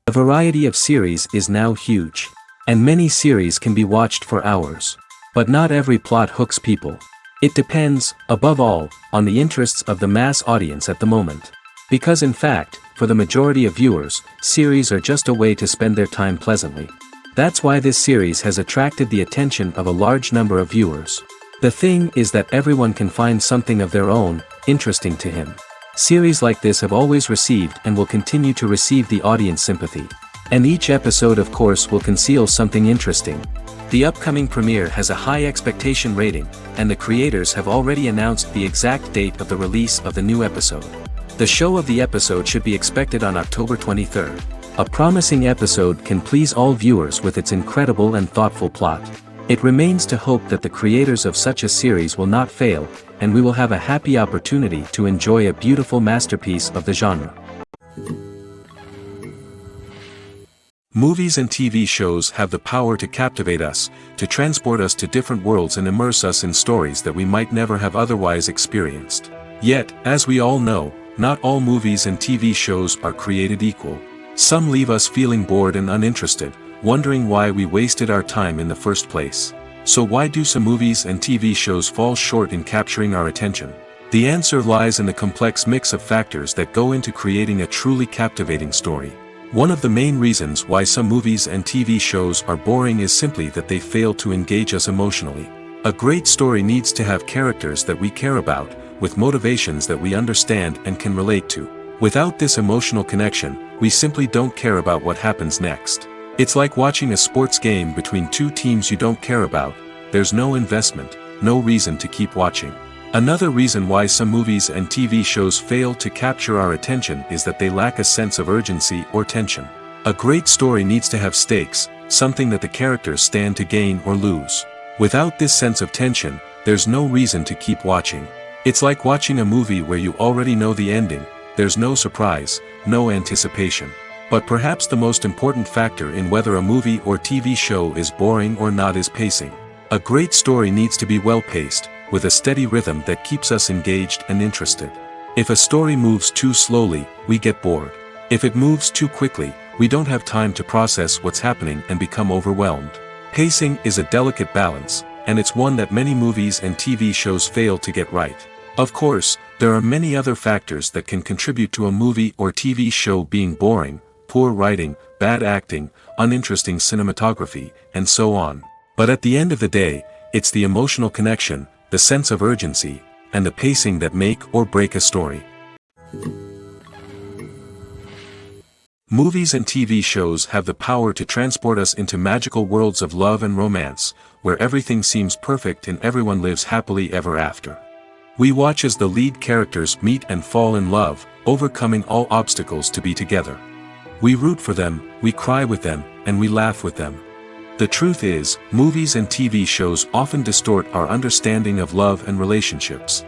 The variety of series is now huge. And many series can be watched for hours. But not every plot hooks people. It depends, above all, on the interests of the mass audience at the moment. Because in fact, for the majority of viewers, series are just a way to spend their time pleasantly. That's why this series has attracted the attention of a large number of viewers. The thing is that everyone can find something of their own, interesting to him. Series like this have always received and will continue to receive the audience sympathy. And each episode of course will conceal something interesting. The upcoming premiere has a high expectation rating, and the creators have already announced the exact date of the release of the new episode. The show of the episode should be expected on October 23rd. A promising episode can please all viewers with its incredible and thoughtful plot. It remains to hope that the creators of such a series will not fail, and we will have a happy opportunity to enjoy a beautiful masterpiece of the genre. Movies and TV shows have the power to captivate us, to transport us to different worlds and immerse us in stories that we might never have otherwise experienced. Yet, as we all know, not all movies and TV shows are created equal. Some leave us feeling bored and uninterested, wondering why we wasted our time in the first place. So why do some movies and TV shows fall short in capturing our attention? The answer lies in the complex mix of factors that go into creating a truly captivating story. One of the main reasons why some movies and TV shows are boring is simply that they fail to engage us emotionally. A great story needs to have characters that we care about, with motivations that we understand and can relate to. Without this emotional connection, we simply don't care about what happens next. It's like watching a sports game between two teams you don't care about. There's no investment, no reason to keep watching. Another reason why some movies and TV shows fail to capture our attention is that they lack a sense of urgency or tension. A great story needs to have stakes, something that the characters stand to gain or lose. Without this sense of tension, there's no reason to keep watching. It's like watching a movie where you already know the ending. There's no surprise, no anticipation. But perhaps the most important factor in whether a movie or TV show is boring or not is pacing. A great story needs to be well-paced, with a steady rhythm that keeps us engaged and interested. If a story moves too slowly, we get bored. If it moves too quickly, we don't have time to process what's happening and become overwhelmed. Pacing is a delicate balance, and it's one that many movies and TV shows fail to get right. Of course, there are many other factors that can contribute to a movie or TV show being boring: poor writing, bad acting, uninteresting cinematography, and so on. But at the end of the day, it's the emotional connection, the sense of urgency, and the pacing that make or break a story. Movies and TV shows have the power to transport us into magical worlds of love and romance, where everything seems perfect and everyone lives happily ever after. We watch as the lead characters meet and fall in love, overcoming all obstacles to be together. We root for them, we cry with them, and we laugh with them. The truth is, movies and TV shows often distort our understanding of love and relationships.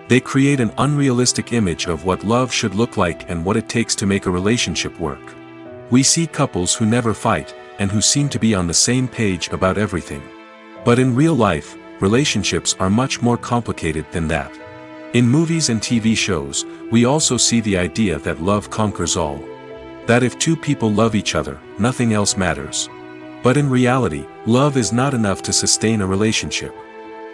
They create an unrealistic image of what love should look like and what it takes to make a relationship work. We see couples who never fight, and who seem to be on the same page about everything. But in real life, relationships are much more complicated than that. In movies and TV shows, we also see the idea that love conquers all. That if two people love each other, nothing else matters. But in reality, love is not enough to sustain a relationship.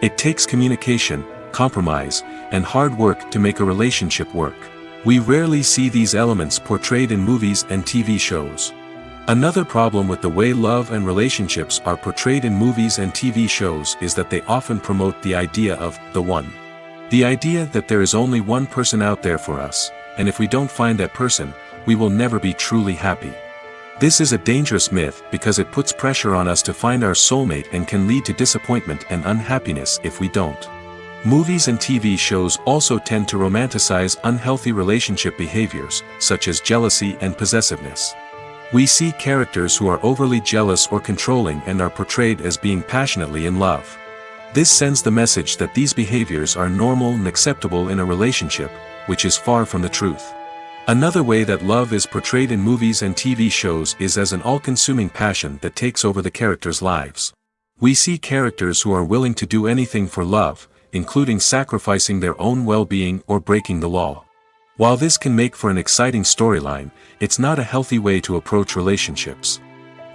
It takes communication, compromise, and hard work to make a relationship work. We rarely see these elements portrayed in movies and TV shows. Another problem with the way love and relationships are portrayed in movies and TV shows is that they often promote the idea of the one. The idea that there is only one person out there for us, and if we don't find that person, we will never be truly happy. This is a dangerous myth because it puts pressure on us to find our soulmate and can lead to disappointment and unhappiness if we don't. Movies and TV shows also tend to romanticize unhealthy relationship behaviors, such as jealousy and possessiveness. We see characters who are overly jealous or controlling and are portrayed as being passionately in love. This sends the message that these behaviors are normal and acceptable in a relationship, which is far from the truth. Another way that love is portrayed in movies and TV shows is as an all-consuming passion that takes over the characters' lives. We see characters who are willing to do anything for love, including sacrificing their own well-being or breaking the law. While this can make for an exciting storyline, it's not a healthy way to approach relationships.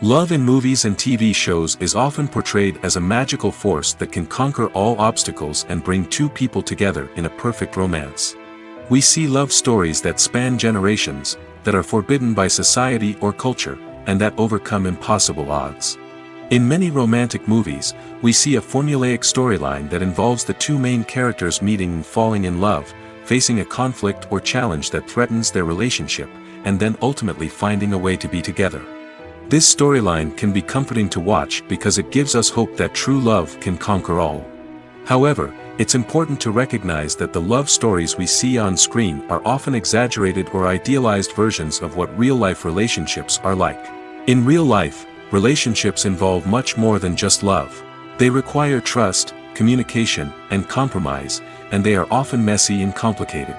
Love in movies and TV shows is often portrayed as a magical force that can conquer all obstacles and bring two people together in a perfect romance. We see love stories that span generations, that are forbidden by society or culture, and that overcome impossible odds. In many romantic movies, we see a formulaic storyline that involves the two main characters meeting and falling in love, facing a conflict or challenge that threatens their relationship, and then ultimately finding a way to be together. This storyline can be comforting to watch because it gives us hope that true love can conquer all. However, it's important to recognize that the love stories we see on screen are often exaggerated or idealized versions of what real-life relationships are like. In real life, relationships involve much more than just love. They require trust, communication, and compromise, and they are often messy and complicated.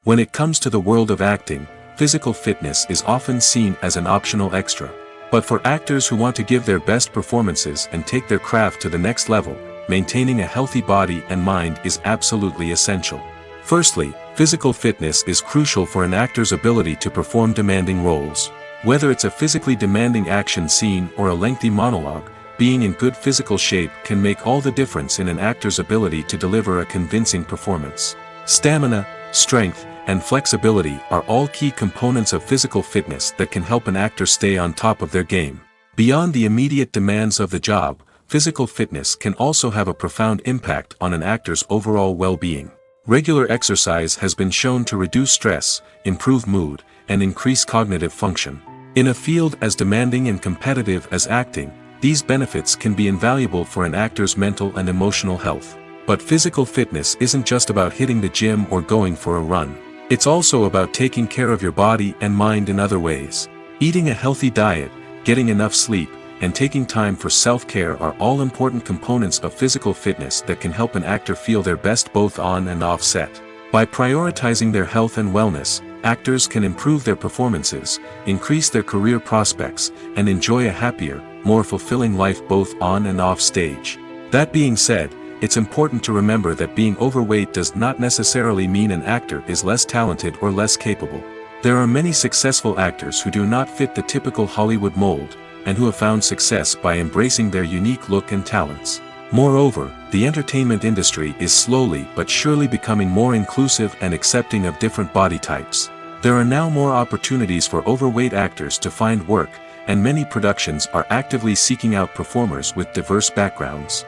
When it comes to the world of acting, physical fitness is often seen as an optional extra. But for actors who want to give their best performances and take their craft to the next level, maintaining a healthy body and mind is absolutely essential. Firstly, physical fitness is crucial for an actor's ability to perform demanding roles. Whether it's a physically demanding action scene or a lengthy monologue, being in good physical shape can make all the difference in an actor's ability to deliver a convincing performance. Stamina, strength, and flexibility are all key components of physical fitness that can help an actor stay on top of their game. Beyond the immediate demands of the job, physical fitness can also have a profound impact on an actor's overall well-being. Regular exercise has been shown to reduce stress, improve mood, and increase cognitive function. In a field as demanding and competitive as acting, these benefits can be invaluable for an actor's mental and emotional health. But physical fitness isn't just about hitting the gym or going for a run. It's also about taking care of your body and mind in other ways. Eating a healthy diet, getting enough sleep, and taking time for self-care are all important components of physical fitness that can help an actor feel their best both on and off set. By prioritizing their health and wellness, actors can improve their performances, increase their career prospects, and enjoy a happier, more fulfilling life both on and off stage. That being said, it's important to remember that being overweight does not necessarily mean an actor is less talented or less capable. There are many successful actors who do not fit the typical Hollywood mold, and who have found success by embracing their unique look and talents. Moreover, the entertainment industry is slowly but surely becoming more inclusive and accepting of different body types. There are now more opportunities for overweight actors to find work, and many productions are actively seeking out performers with diverse backgrounds.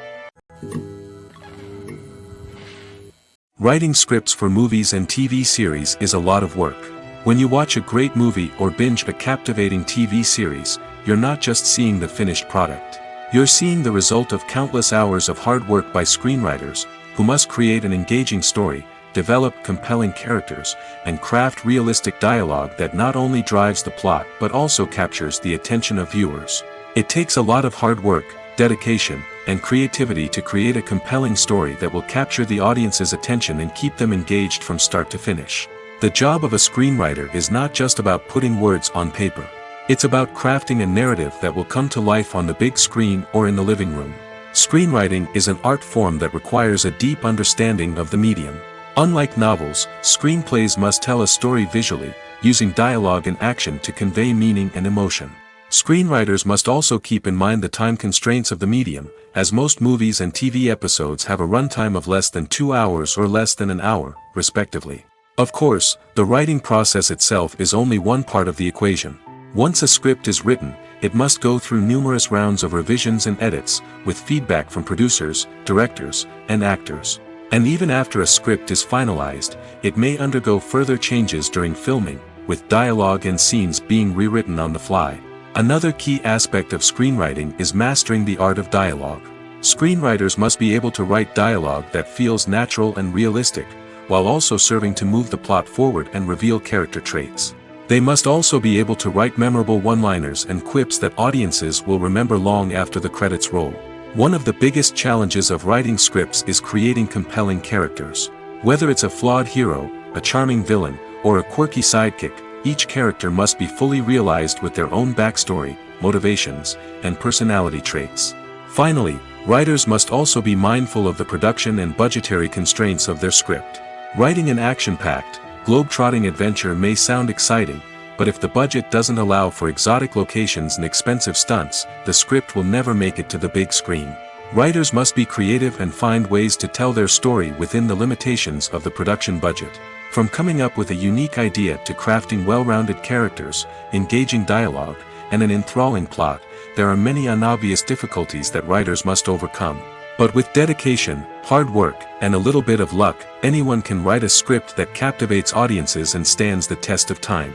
Writing scripts for movies and TV series is a lot of work. When you watch a great movie or binge a captivating TV series, you're not just seeing the finished product. You're seeing the result of countless hours of hard work by screenwriters, who must create an engaging story, develop compelling characters, and craft realistic dialogue that not only drives the plot but also captures the attention of viewers. It takes a lot of hard work, dedication, and creativity to create a compelling story that will capture the audience's attention and keep them engaged from start to finish. The job of a screenwriter is not just about putting words on paper. It's about crafting a narrative that will come to life on the big screen or in the living room. Screenwriting is an art form that requires a deep understanding of the medium. Unlike novels, screenplays must tell a story visually, using dialogue and action to convey meaning and emotion. Screenwriters must also keep in mind the time constraints of the medium, as most movies and TV episodes have a runtime of less than 2 hours or less than an hour, respectively. Of course, the writing process itself is only one part of the equation. Once a script is written, it must go through numerous rounds of revisions and edits, with feedback from producers, directors, and actors. And even after a script is finalized, it may undergo further changes during filming, with dialogue and scenes being rewritten on the fly. Another key aspect of screenwriting is mastering the art of dialogue. Screenwriters must be able to write dialogue that feels natural and realistic, while also serving to move the plot forward and reveal character traits. They must also be able to write memorable one-liners and quips that audiences will remember long after the credits roll. One of the biggest challenges of writing scripts is creating compelling characters. Whether it's a flawed hero, a charming villain, or a quirky sidekick, each character must be fully realized with their own backstory, motivations, and personality traits. Finally, writers must also be mindful of the production and budgetary constraints of their script. Writing an action-packed, globe-trotting adventure may sound exciting, but if the budget doesn't allow for exotic locations and expensive stunts, the script will never make it to the big screen. Writers must be creative and find ways to tell their story within the limitations of the production budget. From coming up with a unique idea to crafting well-rounded characters, engaging dialogue, and an enthralling plot, there are many unobvious difficulties that writers must overcome. But with dedication, hard work, and a little bit of luck, anyone can write a script that captivates audiences and stands the test of time.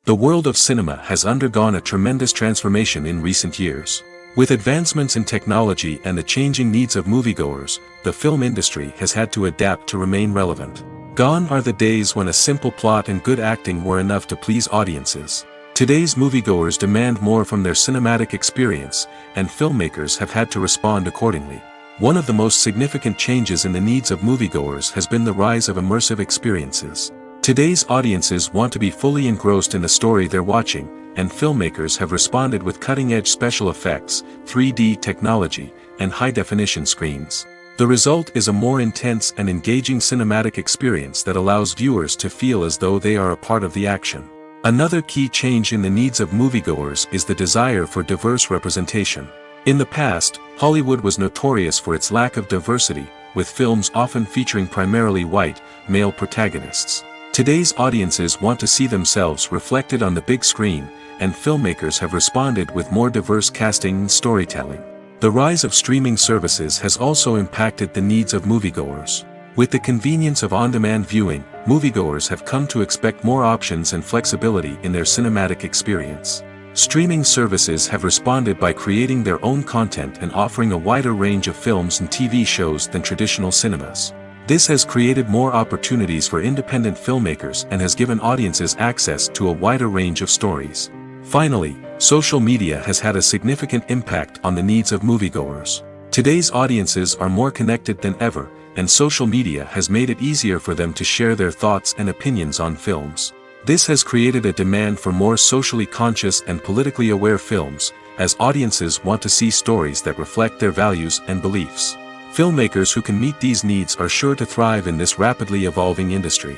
The world of cinema has undergone a tremendous transformation in recent years. With advancements in technology and the changing needs of moviegoers, the film industry has had to adapt to remain relevant. Gone are the days when a simple plot and good acting were enough to please audiences. Today's moviegoers demand more from their cinematic experience, and filmmakers have had to respond accordingly. One of the most significant changes in the needs of moviegoers has been the rise of immersive experiences. Today's audiences want to be fully engrossed in the story they're watching, and filmmakers have responded with cutting-edge special effects, 3D technology, and high-definition screens. The result is a more intense and engaging cinematic experience that allows viewers to feel as though they are a part of the action. Another key change in the needs of moviegoers is the desire for diverse representation. In the past, Hollywood was notorious for its lack of diversity, with films often featuring primarily white, male protagonists. Today's audiences want to see themselves reflected on the big screen, and filmmakers have responded with more diverse casting and storytelling. The rise of streaming services has also impacted the needs of moviegoers. With the convenience of on-demand viewing, moviegoers have come to expect more options and flexibility in their cinematic experience. Streaming services have responded by creating their own content and offering a wider range of films and TV shows than traditional cinemas. This has created more opportunities for independent filmmakers and has given audiences access to a wider range of stories. Finally, social media has had a significant impact on the needs of moviegoers. Today's audiences are more connected than ever, and social media has made it easier for them to share their thoughts and opinions on films. This has created a demand for more socially conscious and politically aware films, as audiences want to see stories that reflect their values and beliefs. Filmmakers who can meet these needs are sure to thrive in this rapidly evolving industry.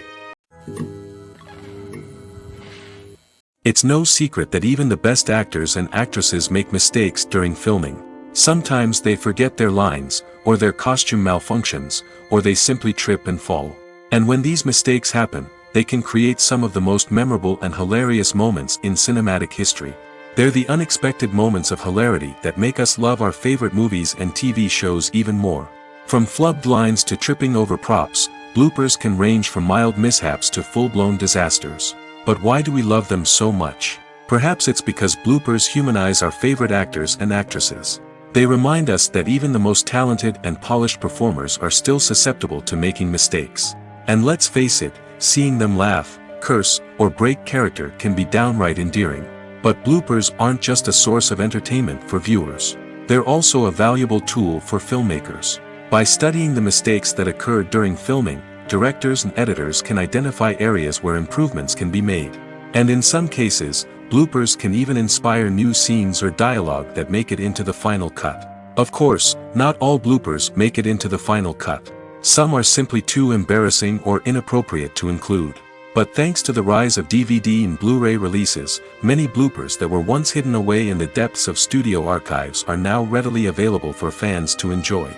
It's no secret that even the best actors and actresses make mistakes during filming. Sometimes they forget their lines, or their costume malfunctions, or they simply trip and fall. And when these mistakes happen, they can create some of the most memorable and hilarious moments in cinematic history. They're the unexpected moments of hilarity that make us love our favorite movies and TV shows even more. From flubbed lines to tripping over props, bloopers can range from mild mishaps to full-blown disasters. But why do we love them so much? Perhaps it's because bloopers humanize our favorite actors and actresses. They remind us that even the most talented and polished performers are still susceptible to making mistakes. And let's face it, seeing them laugh, curse, or break character can be downright endearing. But bloopers aren't just a source of entertainment for viewers. They're also a valuable tool for filmmakers. By studying the mistakes that occurred during filming, directors and editors can identify areas where improvements can be made. And in some cases, bloopers can even inspire new scenes or dialogue that make it into the final cut. Of course, not all bloopers make it into the final cut. Some are simply too embarrassing or inappropriate to include. But thanks to the rise of DVD and Blu-ray releases, many bloopers that were once hidden away in the depths of studio archives are now readily available for fans to enjoy.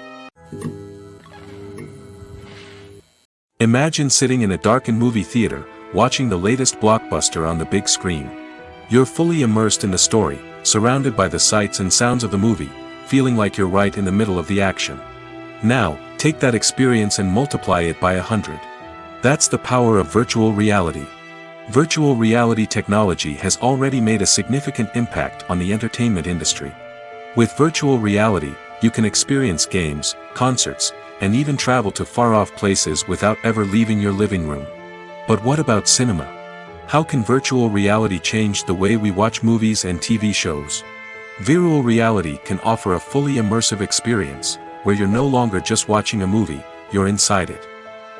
Imagine sitting in a darkened movie theater, watching the latest blockbuster on the big screen. You're fully immersed in the story, surrounded by the sights and sounds of the movie, feeling like you're right in the middle of the action. Now, take that experience and multiply it by 100. That's the power of virtual reality. Virtual reality technology has already made a significant impact on the entertainment industry. With virtual reality, you can experience games, concerts, and even travel to far-off places without ever leaving your living room. But what about cinema? How can virtual reality change the way we watch movies and TV shows? Virtual reality can offer a fully immersive experience, where you're no longer just watching a movie, you're inside it.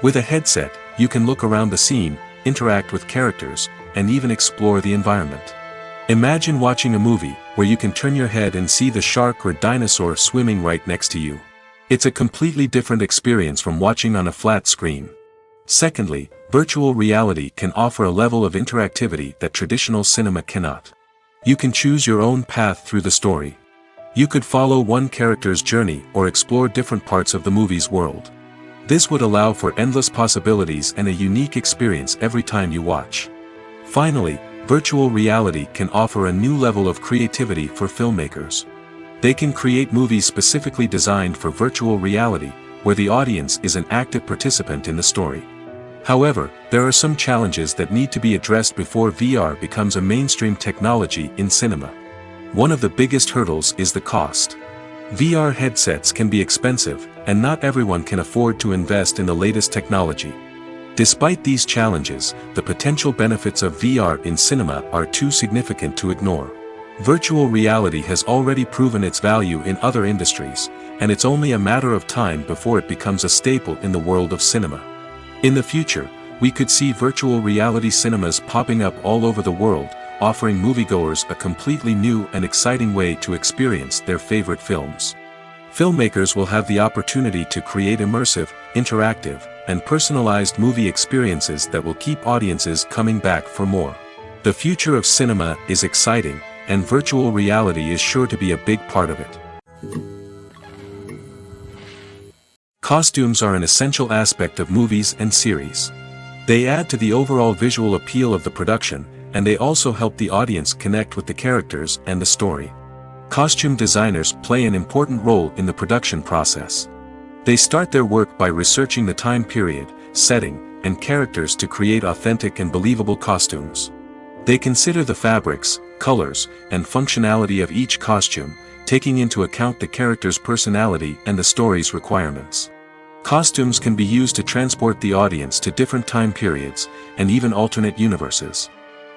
With a headset, you can look around the scene, interact with characters, and even explore the environment. Imagine watching a movie where you can turn your head and see the shark or dinosaur swimming right next to you. It's a completely different experience from watching on a flat screen. Secondly, virtual reality can offer a level of interactivity that traditional cinema cannot. You can choose your own path through the story. You could follow one character's journey or explore different parts of the movie's world. This would allow for endless possibilities and a unique experience every time you watch. Finally, virtual reality can offer a new level of creativity for filmmakers. They can create movies specifically designed for virtual reality, where the audience is an active participant in the story. However, there are some challenges that need to be addressed before VR becomes a mainstream technology in cinema. One of the biggest hurdles is the cost. VR headsets can be expensive, and not everyone can afford to invest in the latest technology. Despite these challenges, the potential benefits of VR in cinema are too significant to ignore. Virtual reality has already proven its value in other industries, and it's only a matter of time before it becomes a staple in the world of cinema. In the future, we could see virtual reality cinemas popping up all over the world, offering moviegoers a completely new and exciting way to experience their favorite films. Filmmakers will have the opportunity to create immersive, interactive, and personalized movie experiences that will keep audiences coming back for more. The future of cinema is exciting, and virtual reality is sure to be a big part of it. Costumes are an essential aspect of movies and series. They add to the overall visual appeal of the production, and they also help the audience connect with the characters and the story. Costume designers play an important role in the production process. They start their work by researching the time period, setting, and characters to create authentic and believable costumes. They consider the fabrics, colors, and functionality of each costume, taking into account the character's personality and the story's requirements. Costumes can be used to transport the audience to different time periods, and even alternate universes.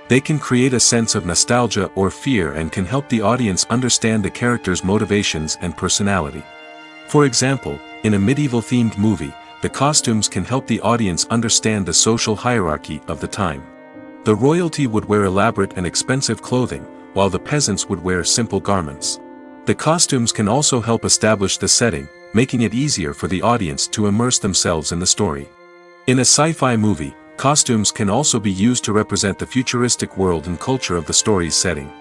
They can create a sense of nostalgia or fear and can help the audience understand the character's motivations and personality. For example, in a medieval-themed movie, the costumes can help the audience understand the social hierarchy of the time. The royalty would wear elaborate and expensive clothing, while the peasants would wear simple garments. The costumes can also help establish the setting, making it easier for the audience to immerse themselves in the story. In a sci-fi movie, costumes can also be used to represent the futuristic world and culture of the story's setting.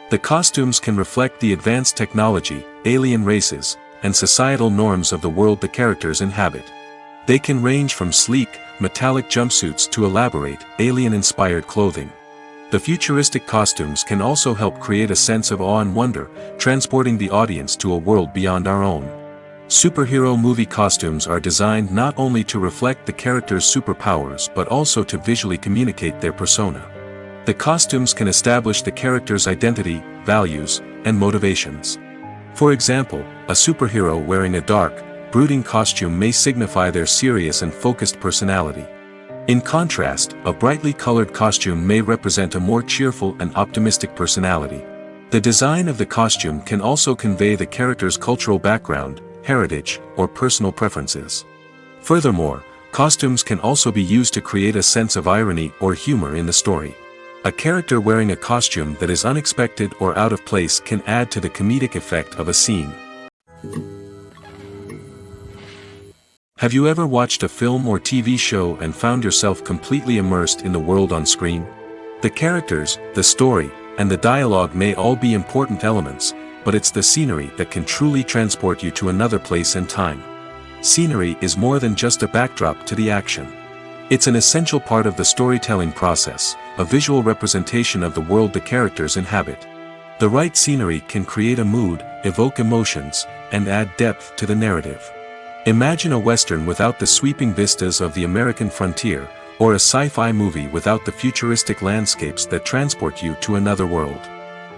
The costumes can reflect the advanced technology, alien races, and societal norms of the world the characters inhabit. They can range from sleek, metallic jumpsuits to elaborate, alien-inspired clothing. The futuristic costumes can also help create a sense of awe and wonder, transporting the audience to a world beyond our own. Superhero movie costumes are designed not only to reflect the character's superpowers but also to visually communicate their persona. The costumes can establish the character's identity, values, and motivations. For example, a superhero wearing a dark, brooding costume may signify their serious and focused personality. In contrast, a brightly colored costume may represent a more cheerful and optimistic personality. The design of the costume can also convey the character's cultural background, heritage, or personal preferences. Furthermore, costumes can also be used to create a sense of irony or humor in the story. A character wearing a costume that is unexpected or out of place can add to the comedic effect of a scene. Have you ever watched a film or TV show and found yourself completely immersed in the world on screen? The characters, the story, and the dialogue may all be important elements, but it's the scenery that can truly transport you to another place and time. Scenery is more than just a backdrop to the action. It's an essential part of the storytelling process, a visual representation of the world the characters inhabit. The right scenery can create a mood, evoke emotions, and add depth to the narrative. Imagine a Western without the sweeping vistas of the American frontier, or a sci-fi movie without the futuristic landscapes that transport you to another world.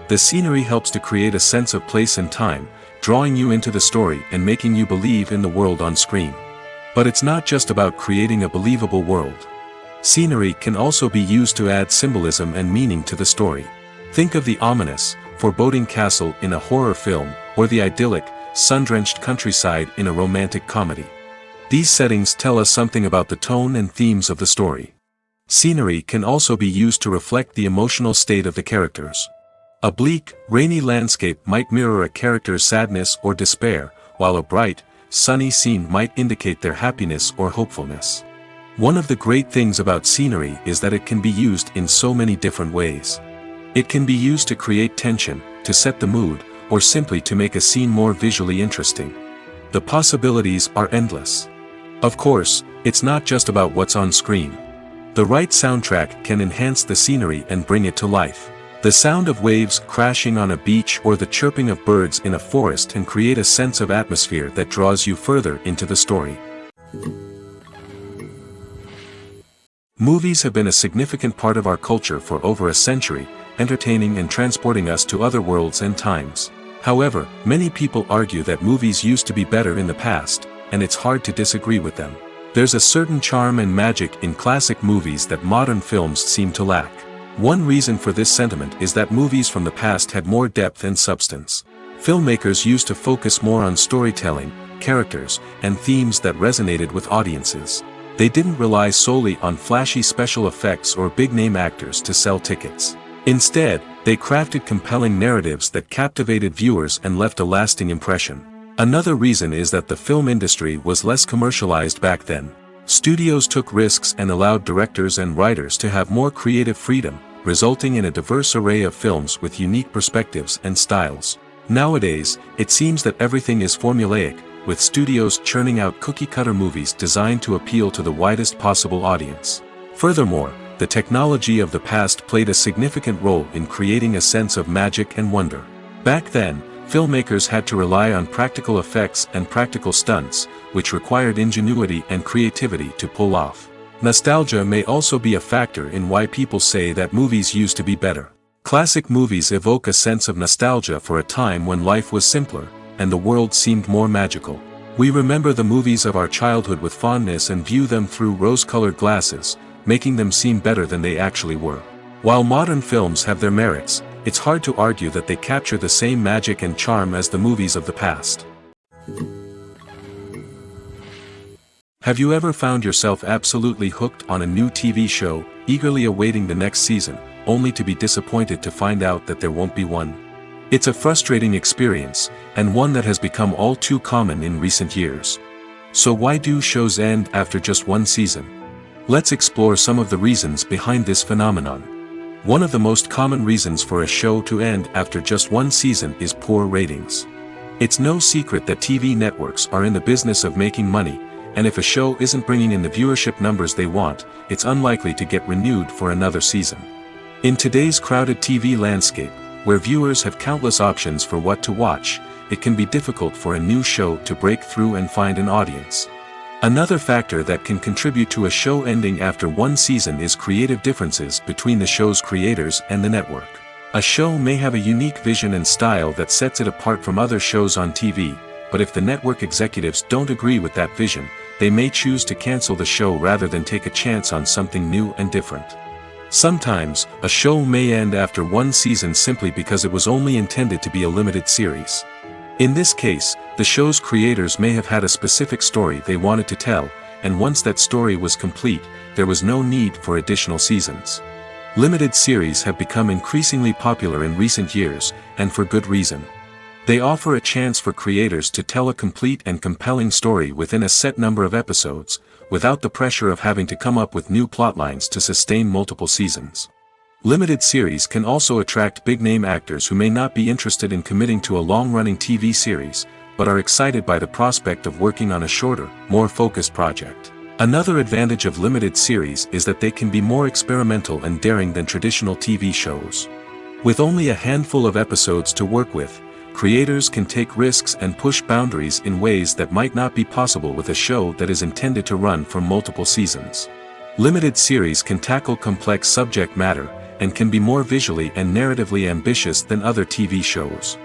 The scenery helps to create a sense of place and time, drawing you into the story and making you believe in the world on screen. But it's not just about creating a believable world. Scenery can also be used to add symbolism and meaning to the story. Think of the ominous, foreboding castle in a horror film, or the idyllic, sun-drenched countryside in a romantic comedy. These settings tell us something about the tone and themes of the story. Scenery can also be used to reflect the emotional state of the characters. A bleak, rainy landscape might mirror a character's sadness or despair, while a bright, sunny scene might indicate their happiness or hopefulness. One of the great things about scenery is that it can be used in so many different ways. It can be used to create tension, to set the mood, or simply to make a scene more visually interesting. The possibilities are endless. Of course, it's not just about what's on screen. The right soundtrack can enhance the scenery and bring it to life. The sound of waves crashing on a beach or the chirping of birds in a forest can create a sense of atmosphere that draws you further into the story. Movies have been a significant part of our culture for over a century, entertaining and transporting us to other worlds and times. However, many people argue that movies used to be better in the past, and it's hard to disagree with them. There's a certain charm and magic in classic movies that modern films seem to lack. One reason for this sentiment is that movies from the past had more depth and substance. Filmmakers used to focus more on storytelling, characters, and themes that resonated with audiences. They didn't rely solely on flashy special effects or big-name actors to sell tickets. Instead, they crafted compelling narratives that captivated viewers and left a lasting impression. Another reason is that the film industry was less commercialized back then. Studios took risks and allowed directors and writers to have more creative freedom, resulting in a diverse array of films with unique perspectives and styles. Nowadays, it seems that everything is formulaic, with studios churning out cookie-cutter movies designed to appeal to the widest possible audience. Furthermore, the technology of the past played a significant role in creating a sense of magic and wonder. Back then, filmmakers had to rely on practical effects and practical stunts, which required ingenuity and creativity to pull off. Nostalgia may also be a factor in why people say that movies used to be better. Classic movies evoke a sense of nostalgia for a time when life was simpler, and the world seemed more magical. We remember the movies of our childhood with fondness and view them through rose-colored glasses, making them seem better than they actually were. While modern films have their merits, it's hard to argue that they capture the same magic and charm as the movies of the past. Have you ever found yourself absolutely hooked on a new TV show, eagerly awaiting the next season, only to be disappointed to find out that there won't be one? It's a frustrating experience, and one that has become all too common in recent years. So why do shows end after just one season? Let's explore some of the reasons behind this phenomenon. One of the most common reasons for a show to end after just one season is poor ratings. It's no secret that TV networks are in the business of making money, and if a show isn't bringing in the viewership numbers they want, it's unlikely to get renewed for another season. In today's crowded TV landscape, where viewers have countless options for what to watch, it can be difficult for a new show to break through and find an audience. Another factor that can contribute to a show ending after one season is creative differences between the show's creators and the network. A show may have a unique vision and style that sets it apart from other shows on TV, but if the network executives don't agree with that vision, they may choose to cancel the show rather than take a chance on something new and different. Sometimes, a show may end after one season simply because it was only intended to be a limited series. In this case, the show's creators may have had a specific story they wanted to tell, and once that story was complete, there was no need for additional seasons. Limited series have become increasingly popular in recent years, and for good reason. They offer a chance for creators to tell a complete and compelling story within a set number of episodes, without the pressure of having to come up with new plotlines to sustain multiple seasons. Limited series can also attract big-name actors who may not be interested in committing to a long-running TV series, but are excited by the prospect of working on a shorter, more focused project. Another advantage of limited series is that they can be more experimental and daring than traditional TV shows. With only a handful of episodes to work with, creators can take risks and push boundaries in ways that might not be possible with a show that is intended to run for multiple seasons. Limited series can tackle complex subject matter, and can be more visually and narratively ambitious than other TV shows.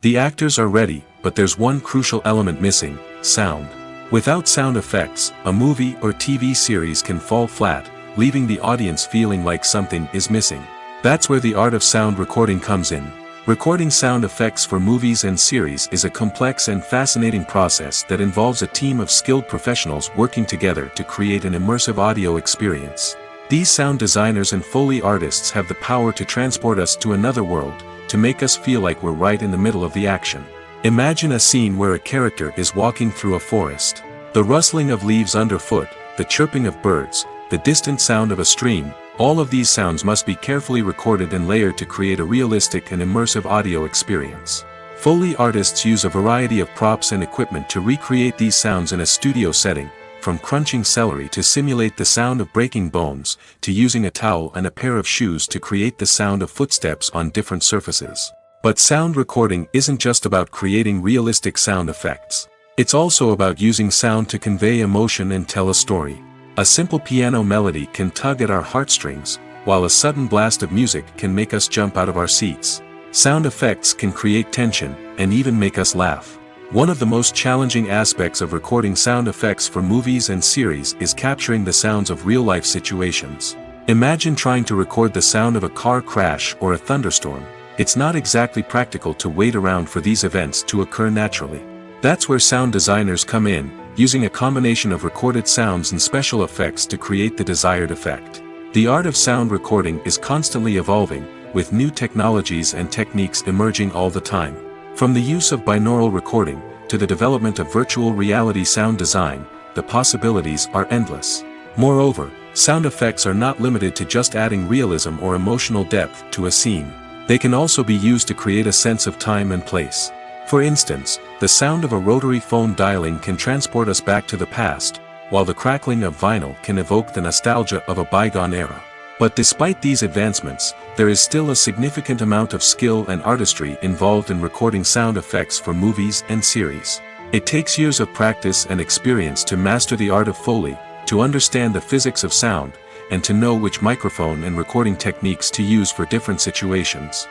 The actors are ready, but there's one crucial element missing: sound. Without sound effects, a movie or TV series can fall flat, leaving the audience feeling like something is missing. That's where the art of sound recording comes in. Recording sound effects for movies and series is a complex and fascinating process that involves a team of skilled professionals working together to create an immersive audio experience. These sound designers and Foley artists have the power to transport us to another world, to make us feel like we're right in the middle of the action. Imagine a scene where a character is walking through a forest. The rustling of leaves underfoot, the chirping of birds, the distant sound of a stream, all of these sounds must be carefully recorded and layered to create a realistic and immersive audio experience. Foley artists use a variety of props and equipment to recreate these sounds in a studio setting, from crunching celery to simulate the sound of breaking bones, to using a towel and a pair of shoes to create the sound of footsteps on different surfaces. But sound recording isn't just about creating realistic sound effects. It's also about using sound to convey emotion and tell a story. A simple piano melody can tug at our heartstrings, while a sudden blast of music can make us jump out of our seats. Sound effects can create tension, and even make us laugh. One of the most challenging aspects of recording sound effects for movies and series is capturing the sounds of real-life situations. Imagine trying to record the sound of a car crash or a thunderstorm. It's not exactly practical to wait around for these events to occur naturally. That's where sound designers come in, using a combination of recorded sounds and special effects to create the desired effect. The art of sound recording is constantly evolving, with new technologies and techniques emerging all the time. From the use of binaural recording, to the development of virtual reality sound design, the possibilities are endless. Moreover, sound effects are not limited to just adding realism or emotional depth to a scene. They can also be used to create a sense of time and place. For instance, the sound of a rotary phone dialing can transport us back to the past, while the crackling of vinyl can evoke the nostalgia of a bygone era. But despite these advancements, there is still a significant amount of skill and artistry involved in recording sound effects for movies and series. It takes years of practice and experience to master the art of Foley, to understand the physics of sound, and to know which microphone and recording techniques to use for different situations.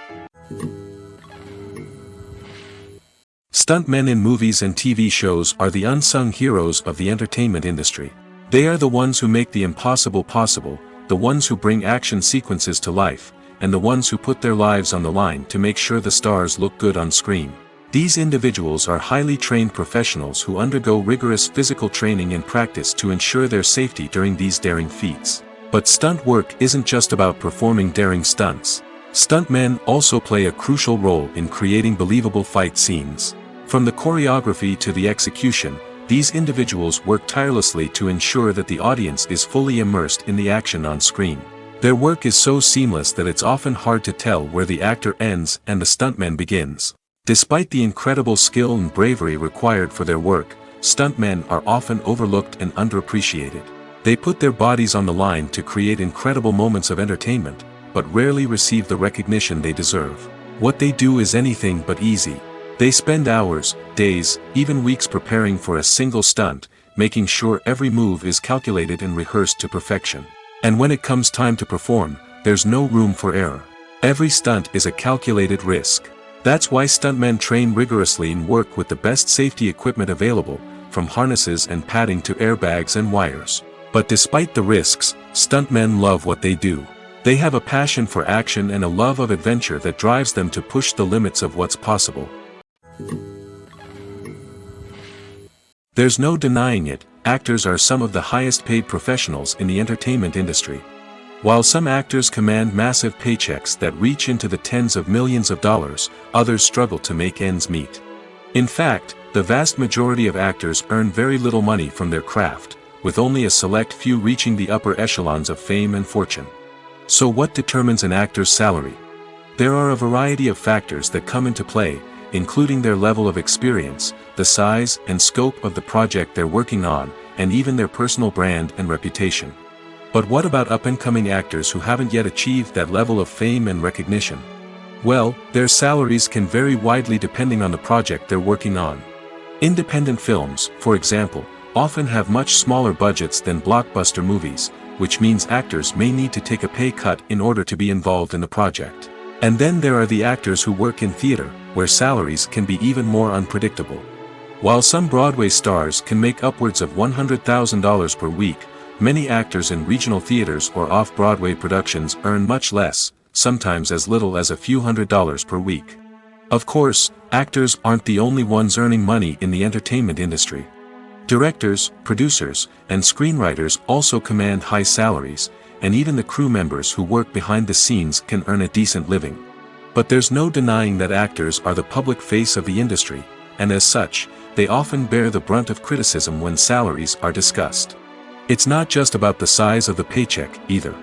Stuntmen in movies and TV shows are the unsung heroes of the entertainment industry. They are the ones who make the impossible possible, the ones who bring action sequences to life, and the ones who put their lives on the line to make sure the stars look good on screen. These individuals are highly trained professionals who undergo rigorous physical training and practice to ensure their safety during these daring feats. But stunt work isn't just about performing daring stunts. Stuntmen also play a crucial role in creating believable fight scenes. From the choreography to the execution, these individuals work tirelessly to ensure that the audience is fully immersed in the action on screen. Their work is so seamless that it's often hard to tell where the actor ends and the stuntman begins. Despite the incredible skill and bravery required for their work, stuntmen are often overlooked and underappreciated. They put their bodies on the line to create incredible moments of entertainment, but rarely receive the recognition they deserve. What they do is anything but easy. They spend hours, days, even weeks preparing for a single stunt, making sure every move is calculated and rehearsed to perfection. And when it comes time to perform, there's no room for error. Every stunt is a calculated risk. That's why stuntmen train rigorously and work with the best safety equipment available, from harnesses and padding to airbags and wires. But despite the risks, stuntmen love what they do. They have a passion for action and a love of adventure that drives them to push the limits of what's possible. There's no denying it, actors are some of the highest paid professionals in the entertainment industry. While some actors command massive paychecks that reach into the tens of millions of dollars, others struggle to make ends meet. In fact, the vast majority of actors earn very little money from their craft, with only a select few reaching the upper echelons of fame and fortune. So what determines an actor's salary? There are a variety of factors that come into play, including their level of experience, the size and scope of the project they're working on, and even their personal brand and reputation. But what about up-and-coming actors who haven't yet achieved that level of fame and recognition? Well, their salaries can vary widely depending on the project they're working on. Independent films, for example, often have much smaller budgets than blockbuster movies, which means actors may need to take a pay cut in order to be involved in the project. And then there are the actors who work in theater, where salaries can be even more unpredictable. While some Broadway stars can make upwards of $100,000 per week, many actors in regional theaters or off-Broadway productions earn much less, sometimes as little as a few $100s per week. Of course, actors aren't the only ones earning money in the entertainment industry. Directors, producers, and screenwriters also command high salaries, and even the crew members who work behind the scenes can earn a decent living. But there's no denying that actors are the public face of the industry, and as such, they often bear the brunt of criticism when salaries are discussed. It's not just about the size of the paycheck, either.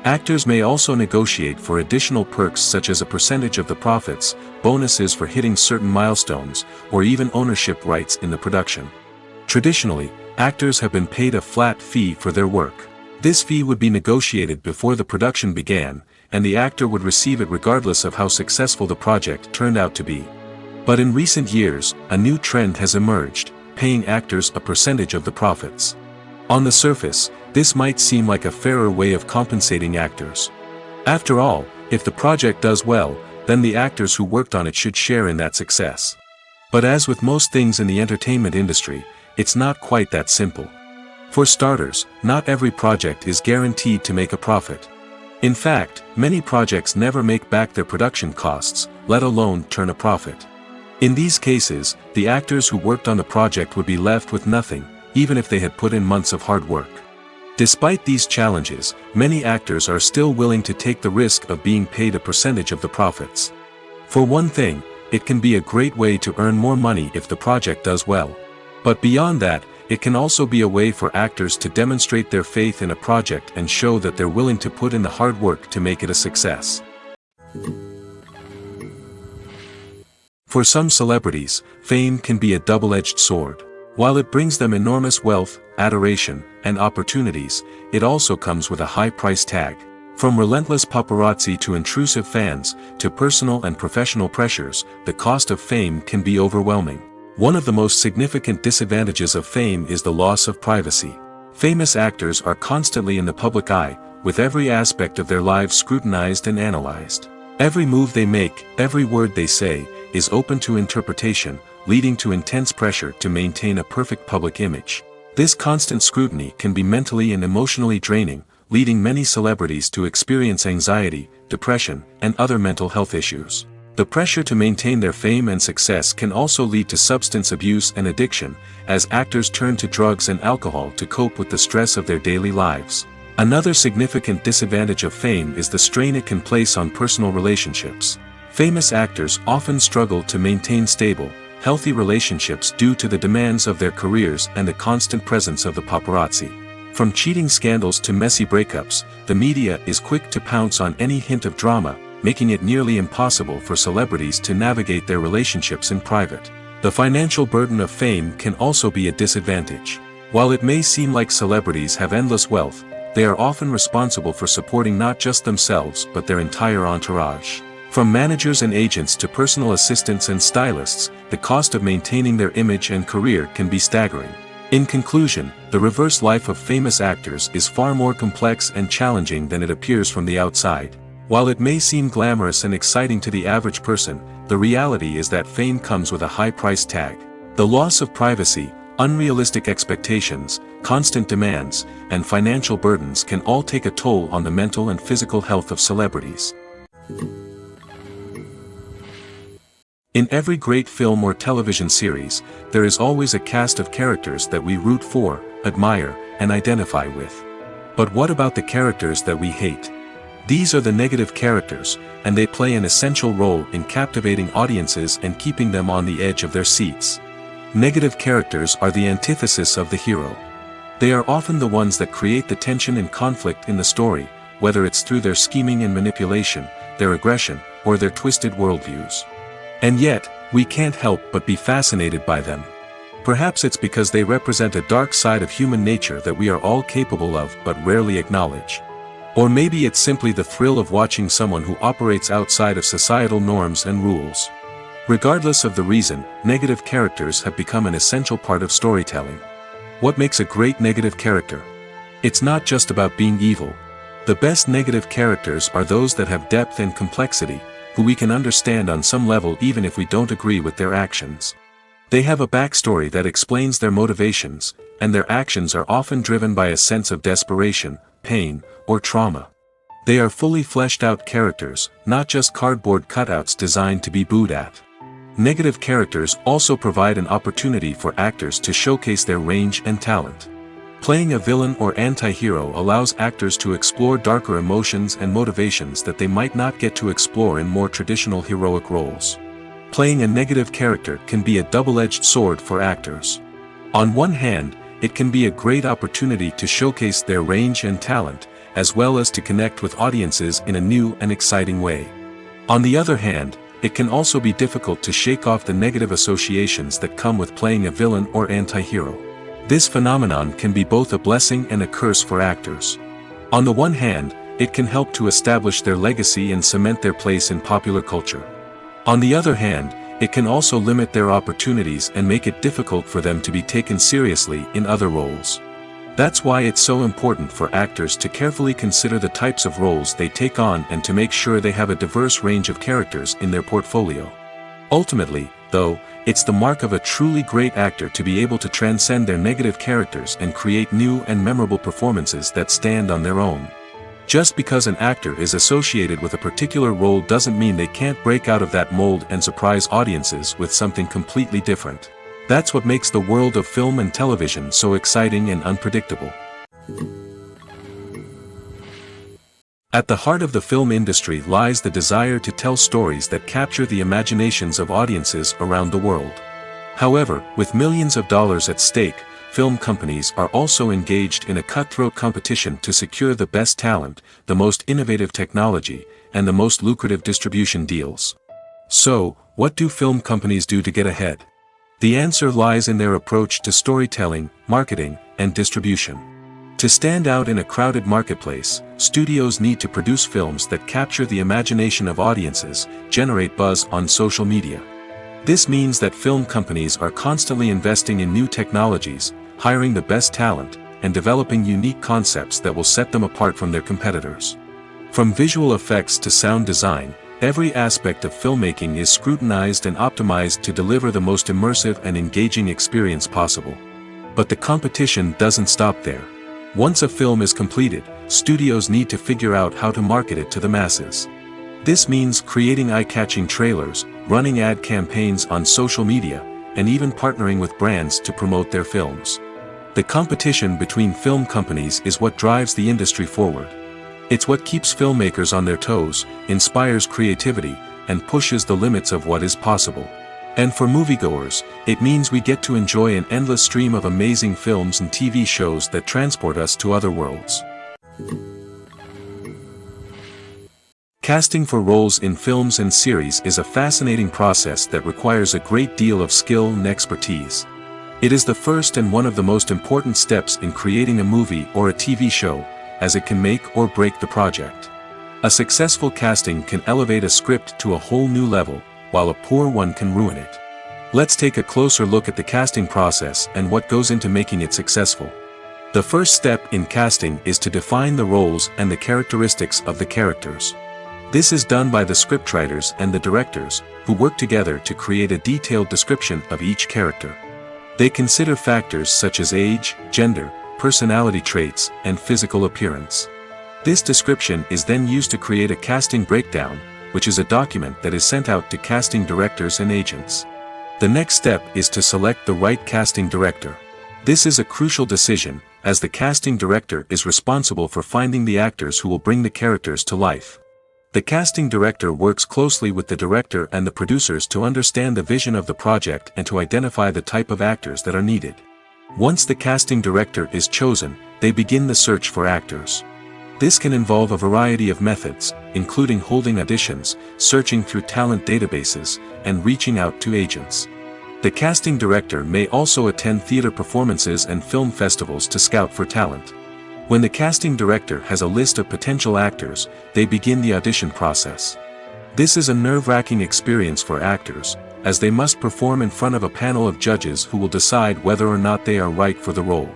Actors may also negotiate for additional perks such as a percentage of the profits, bonuses for hitting certain milestones, or even ownership rights in the production. Traditionally, actors have been paid a flat fee for their work. This fee would be negotiated before the production began, and the actor would receive it regardless of how successful the project turned out to be. But in recent years, a new trend has emerged, paying actors a percentage of the profits. On the surface, this might seem like a fairer way of compensating actors. After all, if the project does well, then the actors who worked on it should share in that success. But as with most things in the entertainment industry, it's not quite that simple. For starters, not every project is guaranteed to make a profit. In fact, many projects never make back their production costs, let alone turn a profit. In these cases, the actors who worked on the project would be left with nothing, even if they had put in months of hard work. Despite these challenges, many actors are still willing to take the risk of being paid a percentage of the profits. For one thing, it can be a great way to earn more money if the project does well. But beyond that, it can also be a way for actors to demonstrate their faith in a project and show that they're willing to put in the hard work to make it a success. For some celebrities, fame can be a double-edged sword. While it brings them enormous wealth, adoration, and opportunities, it also comes with a high price tag. From relentless paparazzi to intrusive fans, to personal and professional pressures, the cost of fame can be overwhelming. One of the most significant disadvantages of fame is the loss of privacy. Famous actors are constantly in the public eye, with every aspect of their lives scrutinized and analyzed. Every move they make, every word they say, is open to interpretation, leading to intense pressure to maintain a perfect public image. This constant scrutiny can be mentally and emotionally draining, leading many celebrities to experience anxiety, depression, and other mental health issues. The pressure to maintain their fame and success can also lead to substance abuse and addiction, as actors turn to drugs and alcohol to cope with the stress of their daily lives. Another significant disadvantage of fame is the strain it can place on personal relationships. Famous actors often struggle to maintain stable, healthy relationships due to the demands of their careers and the constant presence of the paparazzi. From cheating scandals to messy breakups, the media is quick to pounce on any hint of drama, making it nearly impossible for celebrities to navigate their relationships in private. The financial burden of fame can also be a disadvantage. While it may seem like celebrities have endless wealth, they are often responsible for supporting not just themselves but their entire entourage. From managers and agents to personal assistants and stylists, the cost of maintaining their image and career can be staggering. In conclusion, the reverse life of famous actors is far more complex and challenging than it appears from the outside. While it may seem glamorous and exciting to the average person, the reality is that fame comes with a high price tag. The loss of privacy, unrealistic expectations, constant demands, and financial burdens can all take a toll on the mental and physical health of celebrities. In every great film or television series, there is always a cast of characters that we root for, admire, and identify with. But what about the characters that we hate? These are the negative characters, and they play an essential role in captivating audiences and keeping them on the edge of their seats. Negative characters are the antithesis of the hero. They are often the ones that create the tension and conflict in the story, whether it's through their scheming and manipulation, their aggression, or their twisted worldviews. And yet, we can't help but be fascinated by them. Perhaps it's because they represent a dark side of human nature that we are all capable of but rarely acknowledge. Or maybe it's simply the thrill of watching someone who operates outside of societal norms and rules. Regardless of the reason, negative characters have become an essential part of storytelling. What makes a great negative character? It's not just about being evil. The best negative characters are those that have depth and complexity, who we can understand on some level even if we don't agree with their actions. They have a backstory that explains their motivations, and their actions are often driven by a sense of desperation, pain, or trauma. They are fully fleshed out characters, not just cardboard cutouts designed to be booed at. Negative characters also provide an opportunity for actors to showcase their range and talent. Playing a villain or anti-hero allows actors to explore darker emotions and motivations that they might not get to explore in more traditional heroic roles. Playing a negative character can be a double-edged sword for actors. On one hand, it can be a great opportunity to showcase their range and talent, as well as to connect with audiences in a new and exciting way. On the other hand, it can also be difficult to shake off the negative associations that come with playing a villain or anti-hero. This phenomenon can be both a blessing and a curse for actors. On the one hand, it can help to establish their legacy and cement their place in popular culture. On the other hand, it can also limit their opportunities and make it difficult for them to be taken seriously in other roles. That's why it's so important for actors to carefully consider the types of roles they take on and to make sure they have a diverse range of characters in their portfolio. Ultimately, though, it's the mark of a truly great actor to be able to transcend their negative characters and create new and memorable performances that stand on their own. Just because an actor is associated with a particular role doesn't mean they can't break out of that mold and surprise audiences with something completely different. That's what makes the world of film and television so exciting and unpredictable. At the heart of the film industry lies the desire to tell stories that capture the imaginations of audiences around the world. However, with millions of dollars at stake, film companies are also engaged in a cutthroat competition to secure the best talent, the most innovative technology, and the most lucrative distribution deals. So, what do film companies do to get ahead? The answer lies in their approach to storytelling, marketing, and distribution. To stand out in a crowded marketplace, studios need to produce films that capture the imagination of audiences, generate buzz on social media. This means that film companies are constantly investing in new technologies, hiring the best talent, and developing unique concepts that will set them apart from their competitors. From visual effects to sound design, every aspect of filmmaking is scrutinized and optimized to deliver the most immersive and engaging experience possible. But the competition doesn't stop there. Once a film is completed, studios need to figure out how to market it to the masses. This means creating eye-catching trailers, running ad campaigns on social media, and even partnering with brands to promote their films. The competition between film companies is what drives the industry forward. It's what keeps filmmakers on their toes, inspires creativity, and pushes the limits of what is possible. And for moviegoers, it means we get to enjoy an endless stream of amazing films and TV shows that transport us to other worlds. Casting for roles in films and series is a fascinating process that requires a great deal of skill and expertise. It is the first and one of the most important steps in creating a movie or a TV show, as it can make or break the project. A successful casting can elevate a script to a whole new level, while a poor one can ruin it. Let's take a closer look at the casting process and what goes into making it successful. The first step in casting is to define the roles and the characteristics of the characters. This is done by the scriptwriters and the directors, who work together to create a detailed description of each character. They consider factors such as age, gender, personality traits, and physical appearance. This description is then used to create a casting breakdown, which is a document that is sent out to casting directors and agents. The next step is to select the right casting director. This is a crucial decision, as the casting director is responsible for finding the actors who will bring the characters to life. The casting director works closely with the director and the producers to understand the vision of the project and to identify the type of actors that are needed. Once the casting director is chosen, they begin the search for actors. This can involve a variety of methods, including holding auditions, searching through talent databases, and reaching out to agents. The casting director may also attend theater performances and film festivals to scout for talent. When the casting director has a list of potential actors, they begin the audition process. This is a nerve-wracking experience for actors, as they must perform in front of a panel of judges who will decide whether or not they are right for the role.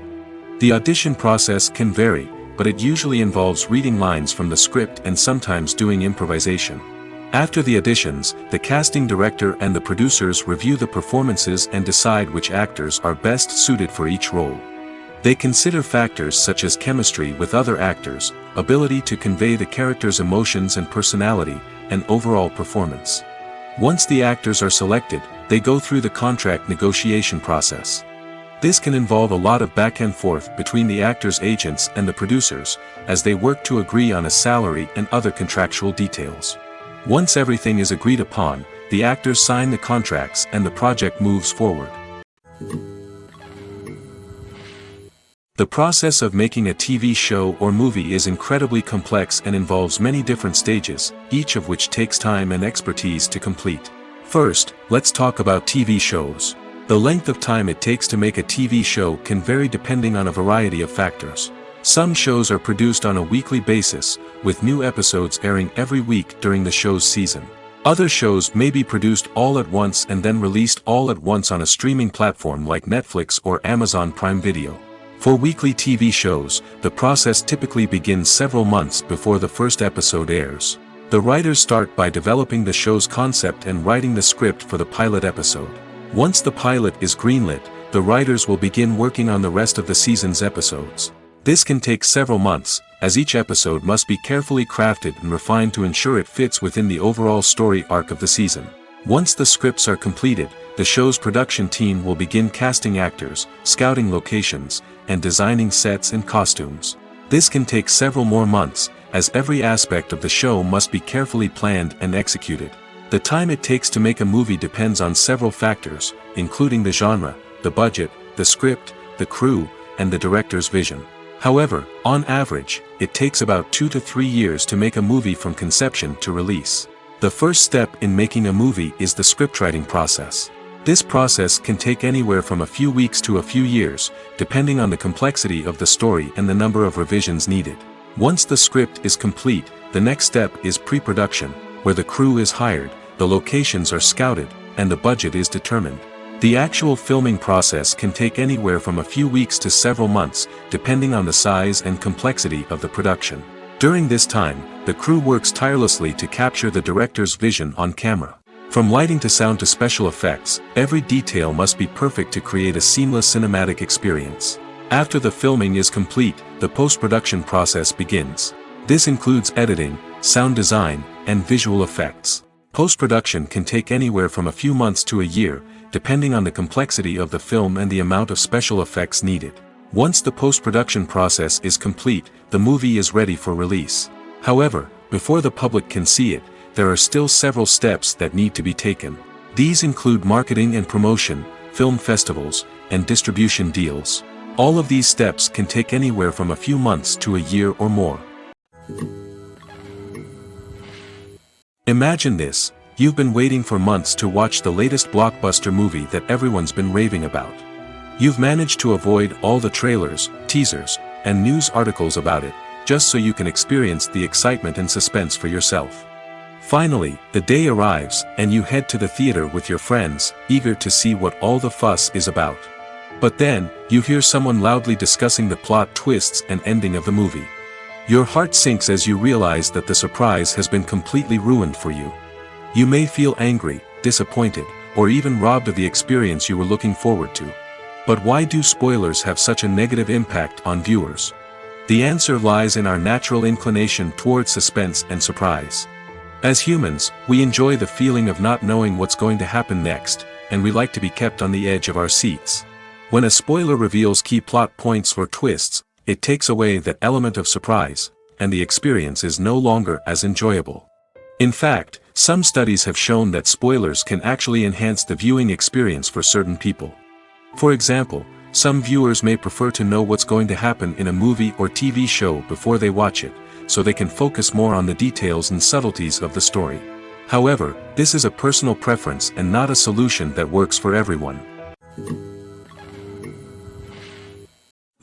The audition process can vary, but it usually involves reading lines from the script and sometimes doing improvisation. After the auditions, the casting director and the producers review the performances and decide which actors are best suited for each role. They consider factors such as chemistry with other actors, ability to convey the character's emotions and personality, and overall performance. Once the actors are selected, they go through the contract negotiation process. This can involve a lot of back and forth between the actors' agents and the producers, as they work to agree on a salary and other contractual details. Once everything is agreed upon, the actors sign the contracts and the project moves forward. The process of making a TV show or movie is incredibly complex and involves many different stages, each of which takes time and expertise to complete. First, let's talk about TV shows. The length of time it takes to make a TV show can vary depending on a variety of factors. Some shows are produced on a weekly basis, with new episodes airing every week during the show's season. Other shows may be produced all at once and then released all at once on a streaming platform like Netflix or Amazon Prime Video. For weekly TV shows, the process typically begins several months before the first episode airs. The writers start by developing the show's concept and writing the script for the pilot episode. Once the pilot is greenlit, the writers will begin working on the rest of the season's episodes. This can take several months, as each episode must be carefully crafted and refined to ensure it fits within the overall story arc of the season. Once the scripts are completed, the show's production team will begin casting actors, scouting locations, and designing sets and costumes. This can take several more months, as every aspect of the show must be carefully planned and executed. The time it takes to make a movie depends on several factors, including the genre, the budget, the script, the crew, and the director's vision. However, on average, it takes about 2 to 3 years to make a movie from conception to release. The first step in making a movie is the scriptwriting process. This process can take anywhere from a few weeks to a few years, depending on the complexity of the story and the number of revisions needed. Once the script is complete, the next step is pre-production, where the crew is hired, the locations are scouted, and the budget is determined. The actual filming process can take anywhere from a few weeks to several months, depending on the size and complexity of the production. During this time, the crew works tirelessly to capture the director's vision on camera. From lighting to sound to special effects, every detail must be perfect to create a seamless cinematic experience. After the filming is complete, the post-production process begins. This includes editing, sound design, and visual effects. Post-production can take anywhere from a few months to a year, depending on the complexity of the film and the amount of special effects needed. Once the post-production process is complete, the movie is ready for release. However, before the public can see it, there are still several steps that need to be taken. These include marketing and promotion, film festivals, and distribution deals. All of these steps can take anywhere from a few months to a year or more. Imagine this: you've been waiting for months to watch the latest blockbuster movie that everyone's been raving about. You've managed to avoid all the trailers, teasers, and news articles about it, just so you can experience the excitement and suspense for yourself. Finally, the day arrives, and you head to the theater with your friends, eager to see what all the fuss is about. But then, you hear someone loudly discussing the plot twists and ending of the movie. Your heart sinks as you realize that the surprise has been completely ruined for you. You may feel angry, disappointed, or even robbed of the experience you were looking forward to. But why do spoilers have such a negative impact on viewers? The answer lies in our natural inclination towards suspense and surprise. As humans, we enjoy the feeling of not knowing what's going to happen next, and we like to be kept on the edge of our seats. When a spoiler reveals key plot points or twists, it takes away that element of surprise, and the experience is no longer as enjoyable. In fact, some studies have shown that spoilers can actually enhance the viewing experience for certain people. For example, some viewers may prefer to know what's going to happen in a movie or TV show before they watch it, so they can focus more on the details and subtleties of the story. However, this is a personal preference and not a solution that works for everyone.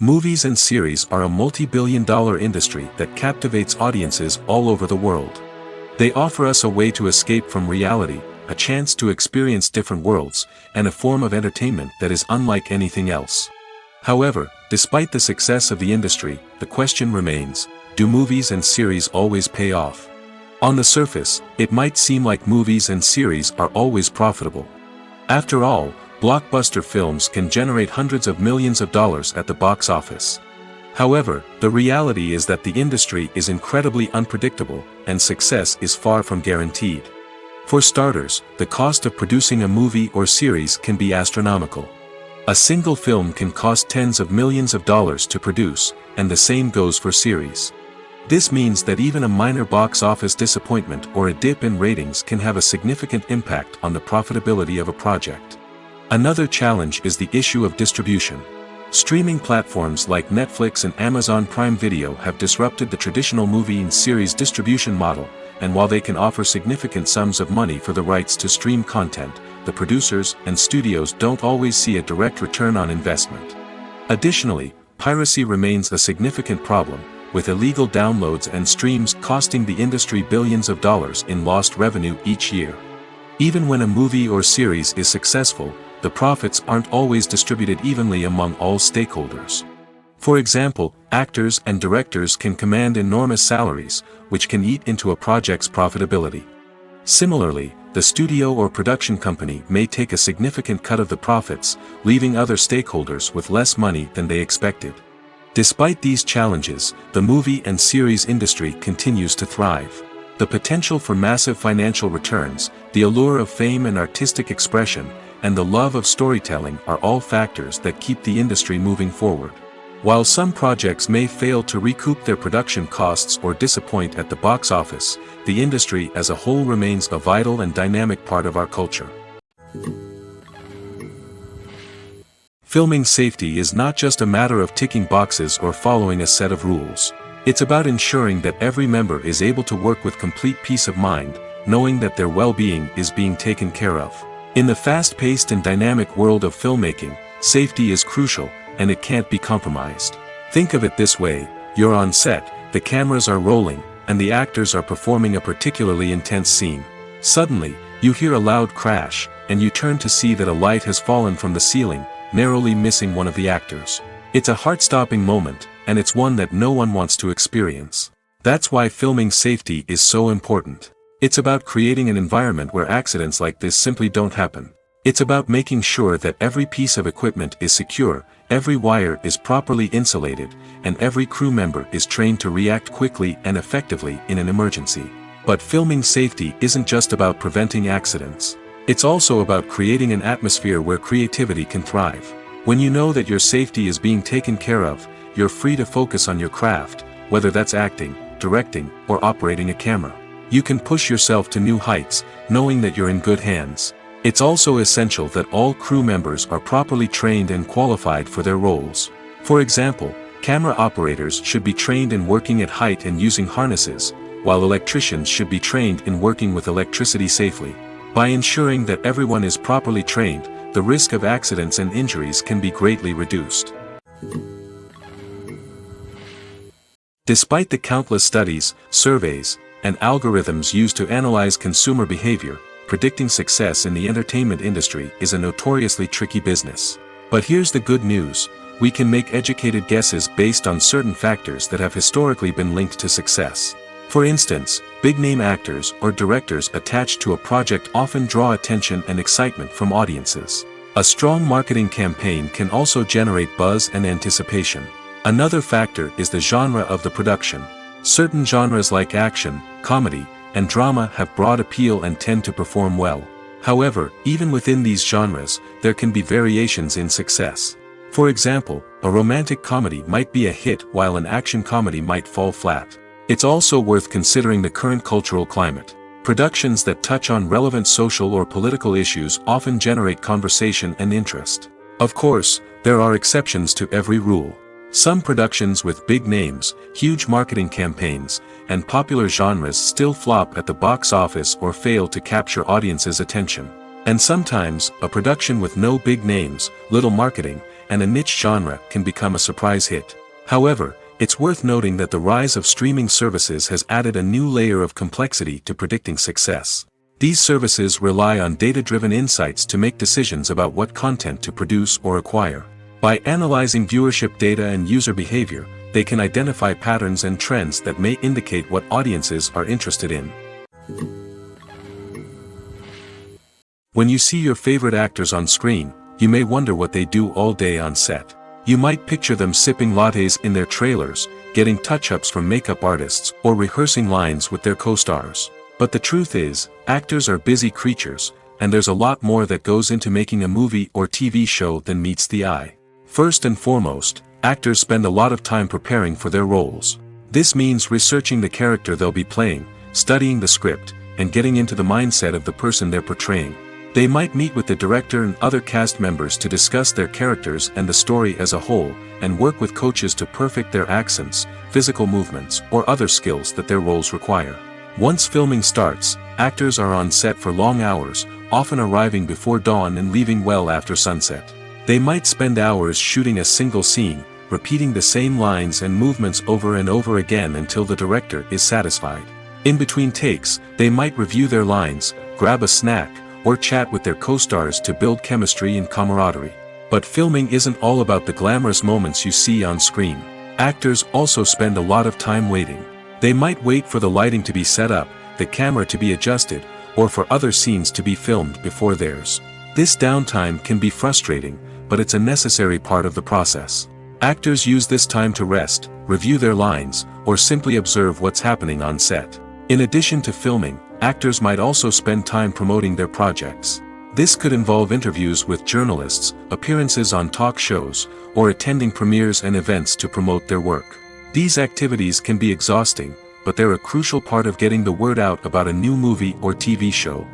Movies and series are a multi-billion-dollar industry that captivates audiences all over the world. They offer us a way to escape from reality, a chance to experience different worlds, and a form of entertainment that is unlike anything else. However, despite the success of the industry, the question remains, do movies and series always pay off? On the surface, it might seem like movies and series are always profitable. After all, blockbuster films can generate hundreds of millions of dollars at the box office. However, the reality is that the industry is incredibly unpredictable, and success is far from guaranteed. For starters, the cost of producing a movie or series can be astronomical. A single film can cost tens of millions of dollars to produce, and the same goes for series. This means that even a minor box office disappointment or a dip in ratings can have a significant impact on the profitability of a project. Another challenge is the issue of distribution. Streaming platforms like Netflix and Amazon Prime Video have disrupted the traditional movie and series distribution model, and while they can offer significant sums of money for the rights to stream content, the producers and studios don't always see a direct return on investment. Additionally, piracy remains a significant problem, with illegal downloads and streams costing the industry billions of dollars in lost revenue each year. Even when a movie or series is successful, the profits aren't always distributed evenly among all stakeholders. For example, actors and directors can command enormous salaries, which can eat into a project's profitability. Similarly, the studio or production company may take a significant cut of the profits, leaving other stakeholders with less money than they expected. Despite these challenges, the movie and series industry continues to thrive. The potential for massive financial returns, the allure of fame and artistic expression, and the love of storytelling are all factors that keep the industry moving forward. While some projects may fail to recoup their production costs or disappoint at the box office, the industry as a whole remains a vital and dynamic part of our culture. Filming safety is not just a matter of ticking boxes or following a set of rules. It's about ensuring that every member is able to work with complete peace of mind, knowing that their well-being is being taken care of. In the fast-paced and dynamic world of filmmaking, safety is crucial, and it can't be compromised. Think of it this way: you're on set, the cameras are rolling, and the actors are performing a particularly intense scene. Suddenly, you hear a loud crash, and you turn to see that a light has fallen from the ceiling, narrowly missing one of the actors. It's a heart-stopping moment, and it's one that no one wants to experience. That's why filming safety is so important. It's about creating an environment where accidents like this simply don't happen. It's about making sure that every piece of equipment is secure, every wire is properly insulated, and every crew member is trained to react quickly and effectively in an emergency. But filming safety isn't just about preventing accidents. It's also about creating an atmosphere where creativity can thrive. When you know that your safety is being taken care of, you're free to focus on your craft, whether that's acting, directing, or operating a camera. You can push yourself to new heights, knowing that you're in good hands. It's also essential that all crew members are properly trained and qualified for their roles. For example, camera operators should be trained in working at height and using harnesses, while electricians should be trained in working with electricity safely. By ensuring that everyone is properly trained, the risk of accidents and injuries can be greatly reduced. Despite the countless studies, surveys, and algorithms used to analyze consumer behavior, predicting success in the entertainment industry is a notoriously tricky business. But here's the good news: we can make educated guesses based on certain factors that have historically been linked to success. For instance, big-name actors or directors attached to a project often draw attention and excitement from audiences. A strong marketing campaign can also generate buzz and anticipation. Another factor is the genre of the production. Certain genres like action, comedy, and drama have broad appeal and tend to perform well. However, even within these genres, there can be variations in success. For example, a romantic comedy might be a hit while an action comedy might fall flat. It's also worth considering the current cultural climate. Productions that touch on relevant social or political issues often generate conversation and interest. Of course, there are exceptions to every rule. Some productions with big names, huge marketing campaigns, and popular genres still flop at the box office or fail to capture audiences' attention. And sometimes, a production with no big names, little marketing, and a niche genre can become a surprise hit. However, it's worth noting that the rise of streaming services has added a new layer of complexity to predicting success. These services rely on data-driven insights to make decisions about what content to produce or acquire. By analyzing viewership data and user behavior, they can identify patterns and trends that may indicate what audiences are interested in. When you see your favorite actors on screen, you may wonder what they do all day on set. You might picture them sipping lattes in their trailers, getting touch-ups from makeup artists, or rehearsing lines with their co-stars. But the truth is, actors are busy creatures, and there's a lot more that goes into making a movie or TV show than meets the eye. First and foremost, actors spend a lot of time preparing for their roles. This means researching the character they'll be playing, studying the script, and getting into the mindset of the person they're portraying. They might meet with the director and other cast members to discuss their characters and the story as a whole, and work with coaches to perfect their accents, physical movements, or other skills that their roles require. Once filming starts, actors are on set for long hours, often arriving before dawn and leaving well after sunset. They might spend hours shooting a single scene, repeating the same lines and movements over and over again until the director is satisfied. In between takes, they might review their lines, grab a snack, or chat with their co-stars to build chemistry and camaraderie. But filming isn't all about the glamorous moments you see on screen. Actors also spend a lot of time waiting. They might wait for the lighting to be set up, the camera to be adjusted, or for other scenes to be filmed before theirs. This downtime can be frustrating, but it's a necessary part of the process. Actors use this time to rest, review their lines, or simply observe what's happening on set. In addition to filming, actors might also spend time promoting their projects. This could involve interviews with journalists, appearances on talk shows, or attending premieres and events to promote their work. These activities can be exhausting, but they're a crucial part of getting the word out about a new movie or TV show.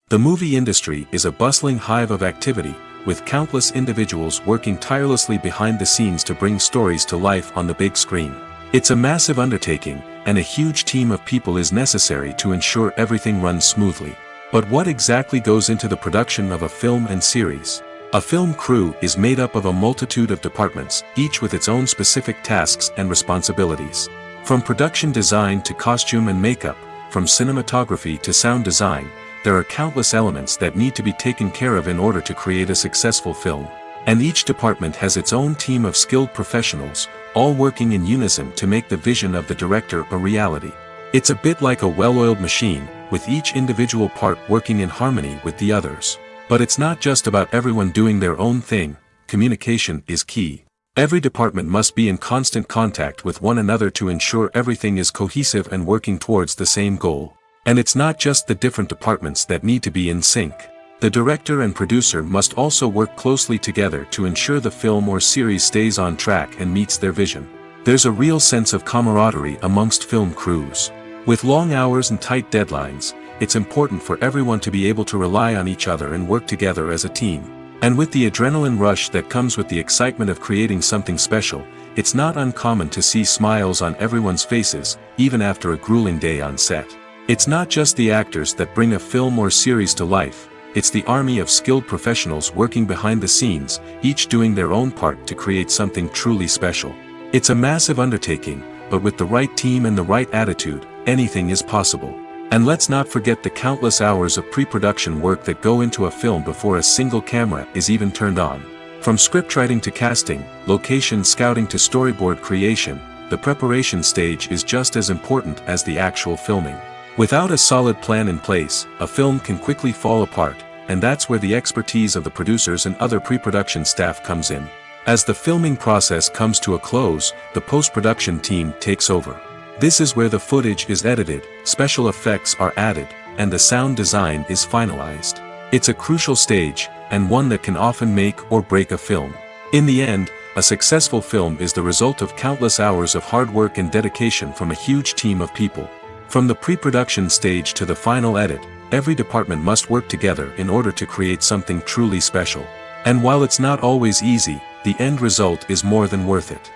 The movie industry is a bustling hive of activity, with countless individuals working tirelessly behind the scenes to bring stories to life on the big screen. It's a massive undertaking, and a huge team of people is necessary to ensure everything runs smoothly. But what exactly goes into the production of a film and series? A film crew is made up of a multitude of departments, each with its own specific tasks and responsibilities. From production design to costume and makeup, from cinematography to sound design, there are countless elements that need to be taken care of in order to create a successful film. And each department has its own team of skilled professionals, all working in unison to make the vision of the director a reality. It's a bit like a well-oiled machine, with each individual part working in harmony with the others. But it's not just about everyone doing their own thing. Communication is key. Every department must be in constant contact with one another to ensure everything is cohesive and working towards the same goal. And it's not just the different departments that need to be in sync. The director and producer must also work closely together to ensure the film or series stays on track and meets their vision. There's a real sense of camaraderie amongst film crews. With long hours and tight deadlines, it's important for everyone to be able to rely on each other and work together as a team. And with the adrenaline rush that comes with the excitement of creating something special, it's not uncommon to see smiles on everyone's faces, even after a grueling day on set. It's not just the actors that bring a film or series to life, it's the army of skilled professionals working behind the scenes, each doing their own part to create something truly special. It's a massive undertaking, but with the right team and the right attitude, anything is possible. And let's not forget the countless hours of pre-production work that go into a film before a single camera is even turned on. From scriptwriting to casting, location scouting to storyboard creation, the preparation stage is just as important as the actual filming. Without a solid plan in place, a film can quickly fall apart, and that's where the expertise of the producers and other pre-production staff comes in. As the filming process comes to a close, the post-production team takes over. This is where the footage is edited, special effects are added, and the sound design is finalized. It's a crucial stage, and one that can often make or break a film. In the end, a successful film is the result of countless hours of hard work and dedication from a huge team of people. From the pre-production stage to the final edit, every department must work together in order to create something truly special. And while it's not always easy, the end result is more than worth it.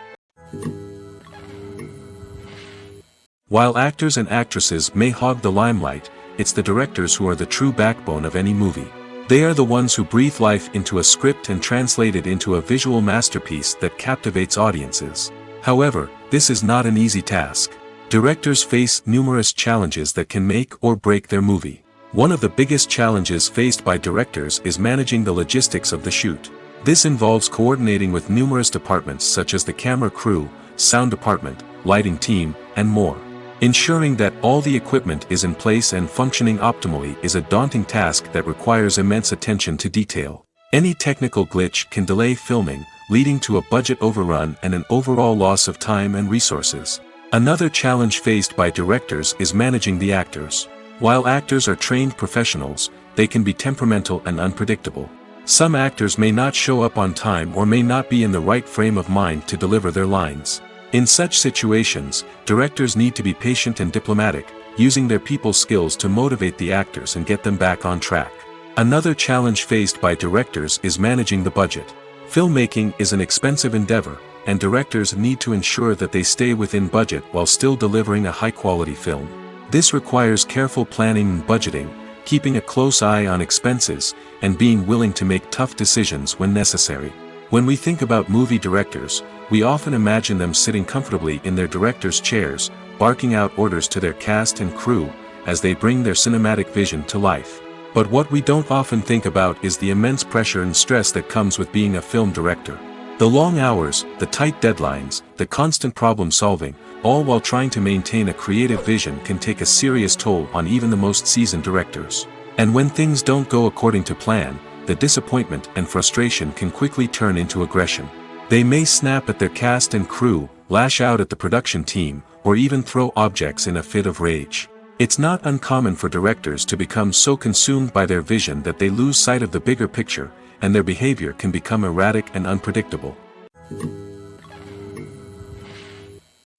While actors and actresses may hog the limelight, it's the directors who are the true backbone of any movie. They are the ones who breathe life into a script and translate it into a visual masterpiece that captivates audiences. However, this is not an easy task. Directors face numerous challenges that can make or break their movie. One of the biggest challenges faced by directors is managing the logistics of the shoot. This involves coordinating with numerous departments such as the camera crew, sound department, lighting team, and more. Ensuring that all the equipment is in place and functioning optimally is a daunting task that requires immense attention to detail. Any technical glitch can delay filming, leading to a budget overrun and an overall loss of time and resources. Another challenge faced by directors is managing the actors. While actors are trained professionals, they can be temperamental and unpredictable. Some actors may not show up on time or may not be in the right frame of mind to deliver their lines. In such situations, directors need to be patient and diplomatic, using their people skills to motivate the actors and get them back on track. Another challenge faced by directors is managing the budget. Filmmaking is an expensive endeavor, and directors need to ensure that they stay within budget while still delivering a high-quality film. This requires careful planning and budgeting, keeping a close eye on expenses, and being willing to make tough decisions when necessary. When we think about movie directors, we often imagine them sitting comfortably in their director's chairs, barking out orders to their cast and crew, as they bring their cinematic vision to life. But what we don't often think about is the immense pressure and stress that comes with being a film director. The long hours, the tight deadlines, the constant problem solving, all while trying to maintain a creative vision can take a serious toll on even the most seasoned directors. And when things don't go according to plan, the disappointment and frustration can quickly turn into aggression. They may snap at their cast and crew, lash out at the production team, or even throw objects in a fit of rage. It's not uncommon for directors to become so consumed by their vision that they lose sight of the bigger picture, and their behavior can become erratic and unpredictable.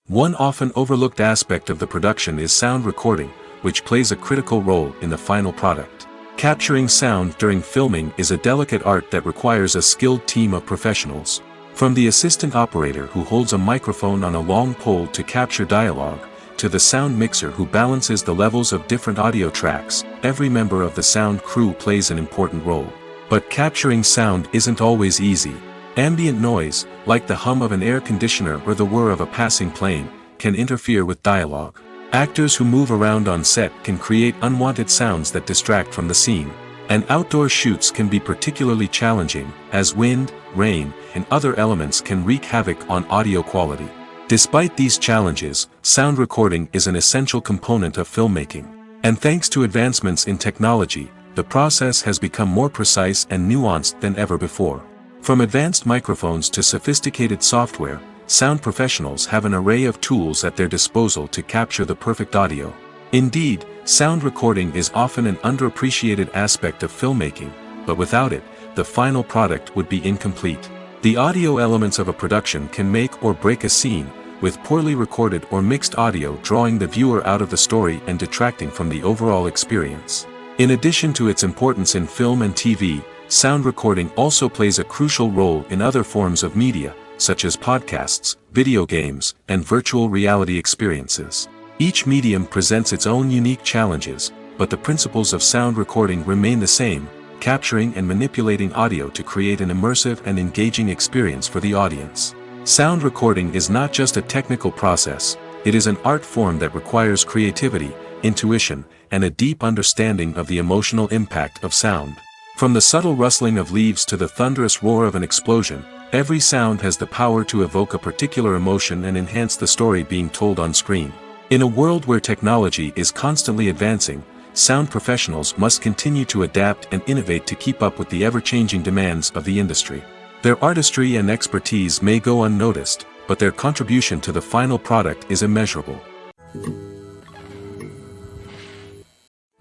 One often overlooked aspect of the production is sound recording, which plays a critical role in the final product. Capturing sound during filming is a delicate art that requires a skilled team of professionals. From the assistant operator who holds a microphone on a long pole to capture dialogue, to the sound mixer who balances the levels of different audio tracks, every member of the sound crew plays an important role. But capturing sound isn't always easy. Ambient noise, like the hum of an air conditioner or the whir of a passing plane, can interfere with dialogue. Actors who move around on set can create unwanted sounds that distract from the scene. And outdoor shoots can be particularly challenging, as wind, rain, and other elements can wreak havoc on audio quality. Despite these challenges, sound recording is an essential component of filmmaking. And thanks to advancements in technology, the process has become more precise and nuanced than ever before. From advanced microphones to sophisticated software, sound professionals have an array of tools at their disposal to capture the perfect audio. Indeed, sound recording is often an underappreciated aspect of filmmaking, but without it, the final product would be incomplete. The audio elements of a production can make or break a scene, with poorly recorded or mixed audio drawing the viewer out of the story and detracting from the overall experience. In addition to its importance in film and TV, sound recording also plays a crucial role in other forms of media, such as podcasts, video games, and virtual reality experiences. Each medium presents its own unique challenges, but the principles of sound recording remain the same, capturing and manipulating audio to create an immersive and engaging experience for the audience. Sound recording is not just a technical process, it is an art form that requires creativity, intuition, and a deep understanding of the emotional impact of sound. From the subtle rustling of leaves to the thunderous roar of an explosion, every sound has the power to evoke a particular emotion and enhance the story being told on screen. In a world where technology is constantly advancing, sound professionals must continue to adapt and innovate to keep up with the ever-changing demands of the industry. Their artistry and expertise may go unnoticed, but their contribution to the final product is immeasurable.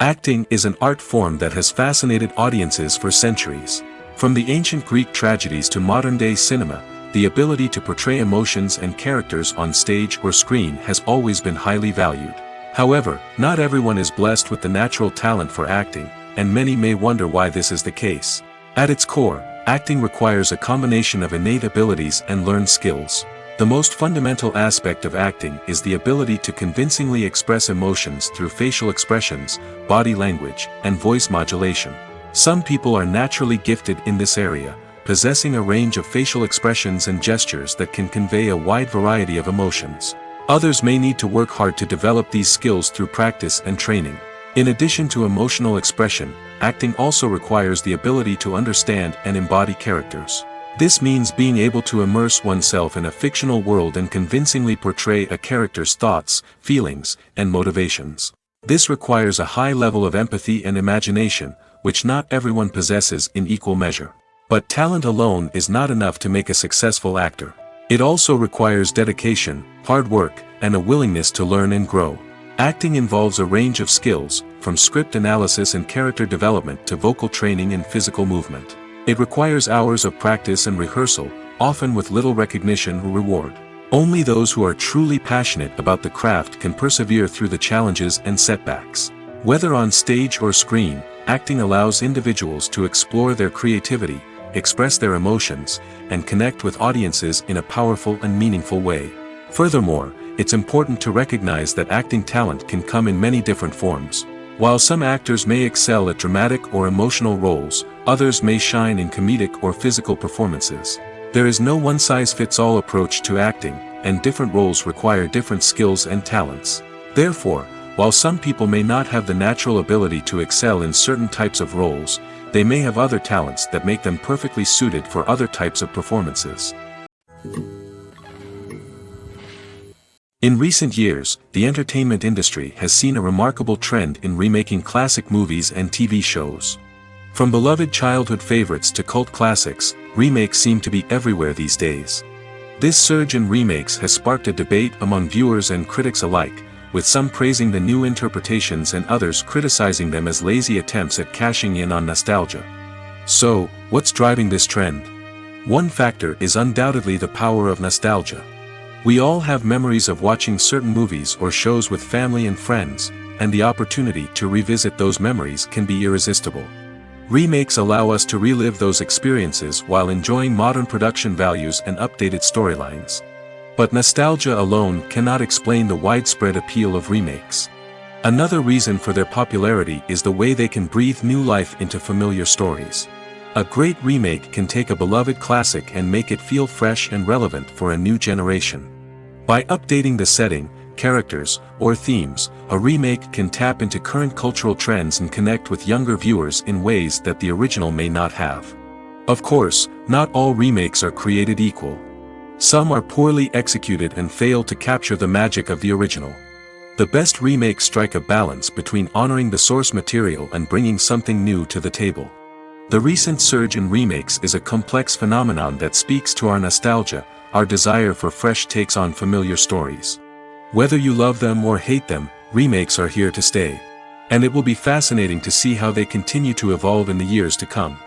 Acting is an art form that has fascinated audiences for centuries. From the ancient Greek tragedies to modern-day cinema, the ability to portray emotions and characters on stage or screen has always been highly valued. However, not everyone is blessed with the natural talent for acting, and many may wonder why this is the case. At its core, acting requires a combination of innate abilities and learned skills. The most fundamental aspect of acting is the ability to convincingly express emotions through facial expressions, body language, and voice modulation. Some people are naturally gifted in this area, possessing a range of facial expressions and gestures that can convey a wide variety of emotions. Others may need to work hard to develop these skills through practice and training. In addition to emotional expression, acting also requires the ability to understand and embody characters. This means being able to immerse oneself in a fictional world and convincingly portray a character's thoughts, feelings, and motivations. This requires a high level of empathy and imagination, which not everyone possesses in equal measure. But talent alone is not enough to make a successful actor. It also requires dedication, hard work, and a willingness to learn and grow. Acting involves a range of skills, from script analysis and character development to vocal training and physical movement. It requires hours of practice and rehearsal, often with little recognition or reward. Only those who are truly passionate about the craft can persevere through the challenges and setbacks. Whether on stage or screen, acting allows individuals to explore their creativity, express their emotions, and connect with audiences in a powerful and meaningful way. Furthermore, it's important to recognize that acting talent can come in many different forms. While some actors may excel at dramatic or emotional roles, others may shine in comedic or physical performances. There is no one-size-fits-all approach to acting, and different roles require different skills and talents. Therefore, while some people may not have the natural ability to excel in certain types of roles, they may have other talents that make them perfectly suited for other types of performances. In recent years, the entertainment industry has seen a remarkable trend in remaking classic movies and TV shows. From beloved childhood favorites to cult classics, remakes seem to be everywhere these days. This surge in remakes has sparked a debate among viewers and critics alike, with some praising the new interpretations and others criticizing them as lazy attempts at cashing in on nostalgia. So, what's driving this trend? One factor is undoubtedly the power of nostalgia. We all have memories of watching certain movies or shows with family and friends, and the opportunity to revisit those memories can be irresistible. Remakes allow us to relive those experiences while enjoying modern production values and updated storylines. But nostalgia alone cannot explain the widespread appeal of remakes. Another reason for their popularity is the way they can breathe new life into familiar stories. A great remake can take a beloved classic and make it feel fresh and relevant for a new generation. By updating the setting, characters, or themes, a remake can tap into current cultural trends and connect with younger viewers in ways that the original may not have. Of course, not all remakes are created equal. Some are poorly executed and fail to capture the magic of the original. The best remakes strike a balance between honoring the source material and bringing something new to the table. The recent surge in remakes is a complex phenomenon that speaks to our nostalgia, our desire for fresh takes on familiar stories. Whether you love them or hate them, remakes are here to stay. And it will be fascinating to see how they continue to evolve in the years to come.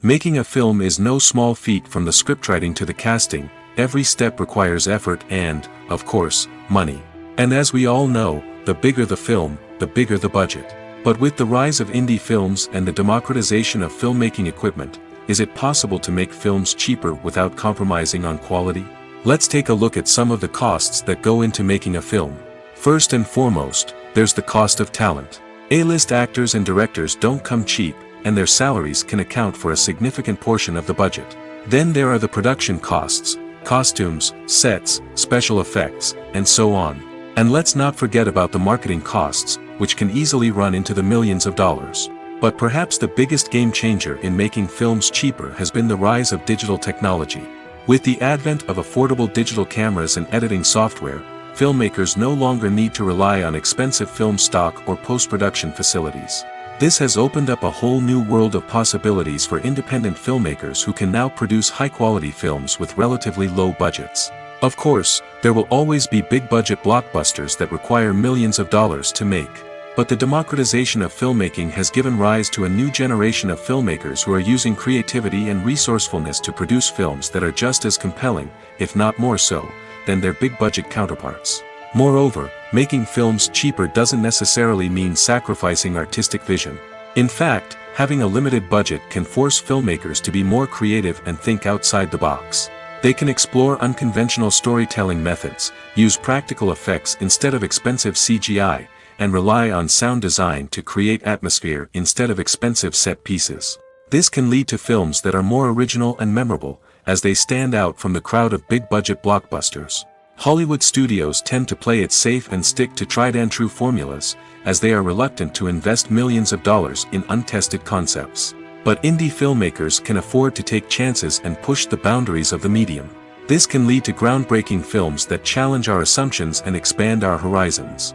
Making a film is no small feat. From the scriptwriting to the casting, every step requires effort and, of course, money. And as we all know, the bigger the film, the bigger the budget. But with the rise of indie films and the democratization of filmmaking equipment, is it possible to make films cheaper without compromising on quality? Let's take a look at some of the costs that go into making a film. First and foremost, there's the cost of talent. A-list actors and directors don't come cheap, and their salaries can account for a significant portion of the budget. Then there are the production costs, costumes, sets, special effects, and so on. And let's not forget about the marketing costs, which can easily run into the millions of dollars. But perhaps the biggest game changer in making films cheaper has been the rise of digital technology. With the advent of affordable digital cameras and editing software, filmmakers no longer need to rely on expensive film stock or post-production facilities. This has opened up a whole new world of possibilities for independent filmmakers who can now produce high-quality films with relatively low budgets. Of course, there will always be big-budget blockbusters that require millions of dollars to make. But the democratization of filmmaking has given rise to a new generation of filmmakers who are using creativity and resourcefulness to produce films that are just as compelling, if not more so, than their big-budget counterparts. Moreover, making films cheaper doesn't necessarily mean sacrificing artistic vision. In fact, having a limited budget can force filmmakers to be more creative and think outside the box. They can explore unconventional storytelling methods, use practical effects instead of expensive CGI, and rely on sound design to create atmosphere instead of expensive set pieces. This can lead to films that are more original and memorable, as they stand out from the crowd of big-budget blockbusters. Hollywood studios tend to play it safe and stick to tried-and-true formulas, as they are reluctant to invest millions of dollars in untested concepts. But indie filmmakers can afford to take chances and push the boundaries of the medium. This can lead to groundbreaking films that challenge our assumptions and expand our horizons.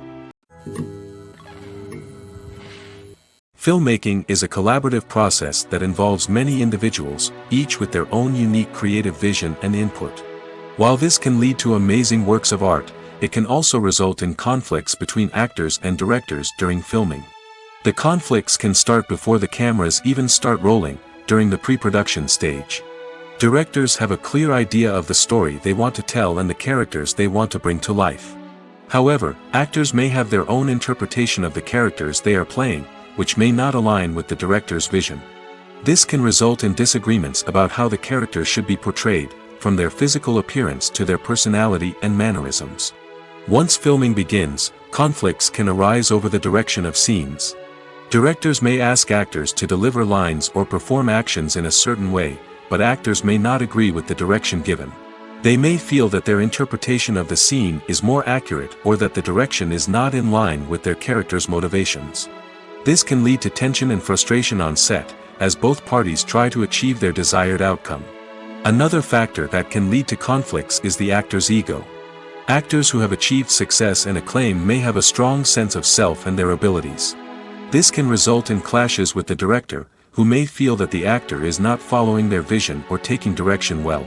Filmmaking is a collaborative process that involves many individuals, each with their own unique creative vision and input. While this can lead to amazing works of art, it can also result in conflicts between actors and directors during filming. The conflicts can start before the cameras even start rolling, during the pre-production stage. Directors have a clear idea of the story they want to tell and the characters they want to bring to life. However, actors may have their own interpretation of the characters they are playing, which may not align with the director's vision. This can result in disagreements about how the characters should be portrayed, from their physical appearance to their personality and mannerisms. Once filming begins, conflicts can arise over the direction of scenes. Directors may ask actors to deliver lines or perform actions in a certain way, but actors may not agree with the direction given. They may feel that their interpretation of the scene is more accurate or that the direction is not in line with their character's motivations. This can lead to tension and frustration on set, as both parties try to achieve their desired outcome. Another factor that can lead to conflicts is the actor's ego. Actors who have achieved success and acclaim may have a strong sense of self and their abilities. This can result in clashes with the director, who may feel that the actor is not following their vision or taking direction well.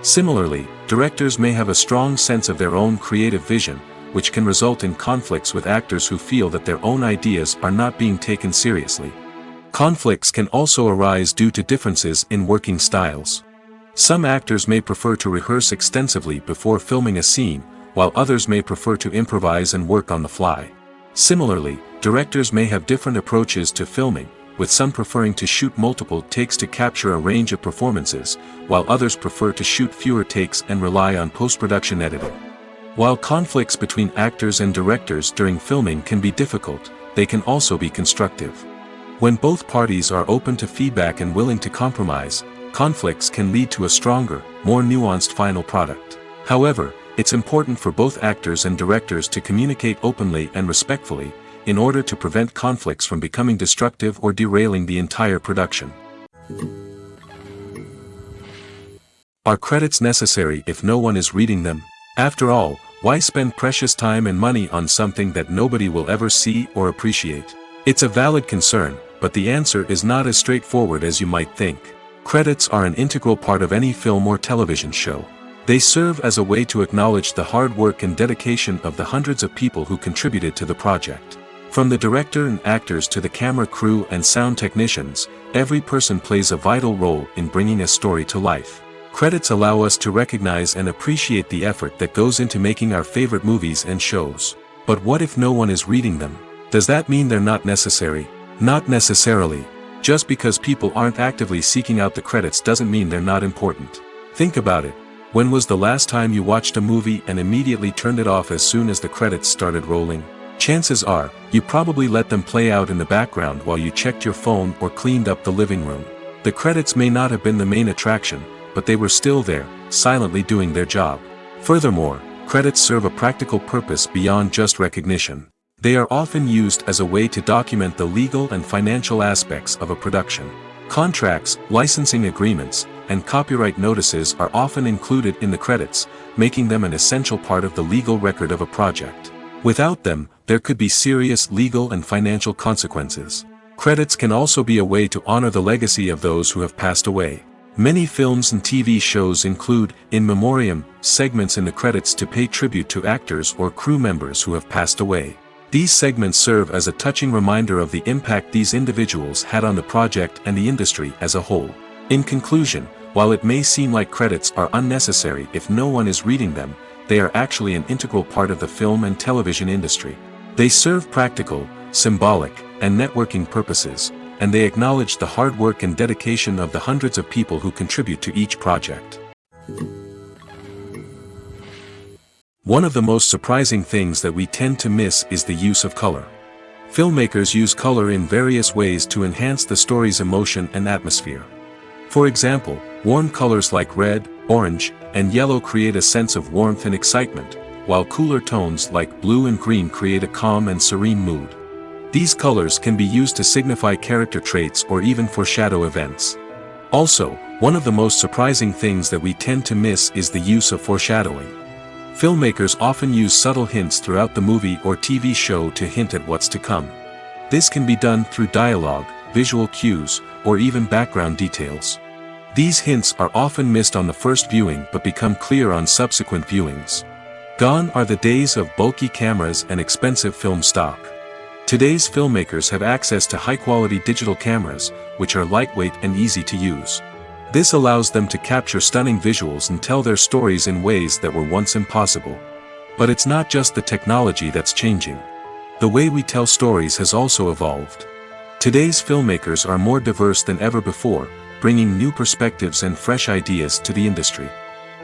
Similarly, directors may have a strong sense of their own creative vision, which can result in conflicts with actors who feel that their own ideas are not being taken seriously. Conflicts can also arise due to differences in working styles. Some actors may prefer to rehearse extensively before filming a scene, while others may prefer to improvise and work on the fly. Similarly, directors may have different approaches to filming, with some preferring to shoot multiple takes to capture a range of performances, while others prefer to shoot fewer takes and rely on post-production editing. While conflicts between actors and directors during filming can be difficult, they can also be constructive. When both parties are open to feedback and willing to compromise, conflicts can lead to a stronger, more nuanced final product. However, it's important for both actors and directors to communicate openly and respectfully, in order to prevent conflicts from becoming destructive or derailing the entire production. Are credits necessary if no one is reading them? After all, why spend precious time and money on something that nobody will ever see or appreciate? It's a valid concern, but the answer is not as straightforward as you might think. Credits are an integral part of any film or television show. They serve as a way to acknowledge the hard work and dedication of the hundreds of people who contributed to the project. From the director and actors to the camera crew and sound technicians, every person plays a vital role in bringing a story to life. Credits allow us to recognize and appreciate the effort that goes into making our favorite movies and shows. But what if no one is reading them? Does that mean they're not necessary? Not necessarily. Just because people aren't actively seeking out the credits doesn't mean they're not important. Think about it. When was the last time you watched a movie and immediately turned it off as soon as the credits started rolling? Chances are, you probably let them play out in the background while you checked your phone or cleaned up the living room. The credits may not have been the main attraction, but they were still there, silently doing their job. Furthermore, credits serve a practical purpose beyond just recognition. They are often used as a way to document the legal and financial aspects of a production. Contracts, licensing agreements, and copyright notices are often included in the credits, making them an essential part of the legal record of a project. Without them, there could be serious legal and financial consequences. Credits can also be a way to honor the legacy of those who have passed away. Many films and TV shows include, in memoriam, segments in the credits to pay tribute to actors or crew members who have passed away. These segments serve as a touching reminder of the impact these individuals had on the project and the industry as a whole. In conclusion, while it may seem like credits are unnecessary if no one is reading them, they are actually an integral part of the film and television industry. They serve practical, symbolic, and networking purposes, and they acknowledge the hard work and dedication of the hundreds of people who contribute to each project. One of the most surprising things that we tend to miss is the use of color. Filmmakers use color in various ways to enhance the story's emotion and atmosphere. For example, warm colors like red, orange, and yellow create a sense of warmth and excitement, while cooler tones like blue and green create a calm and serene mood. These colors can be used to signify character traits or even foreshadow events. Also, one of the most surprising things that we tend to miss is the use of foreshadowing. Filmmakers often use subtle hints throughout the movie or TV show to hint at what's to come. This can be done through dialogue, visual cues, or even background details. These hints are often missed on the first viewing but become clear on subsequent viewings. Gone are the days of bulky cameras and expensive film stock. Today's filmmakers have access to high-quality digital cameras, which are lightweight and easy to use. This allows them to capture stunning visuals and tell their stories in ways that were once impossible. But it's not just the technology that's changing. The way we tell stories has also evolved. Today's filmmakers are more diverse than ever before, bringing new perspectives and fresh ideas to the industry.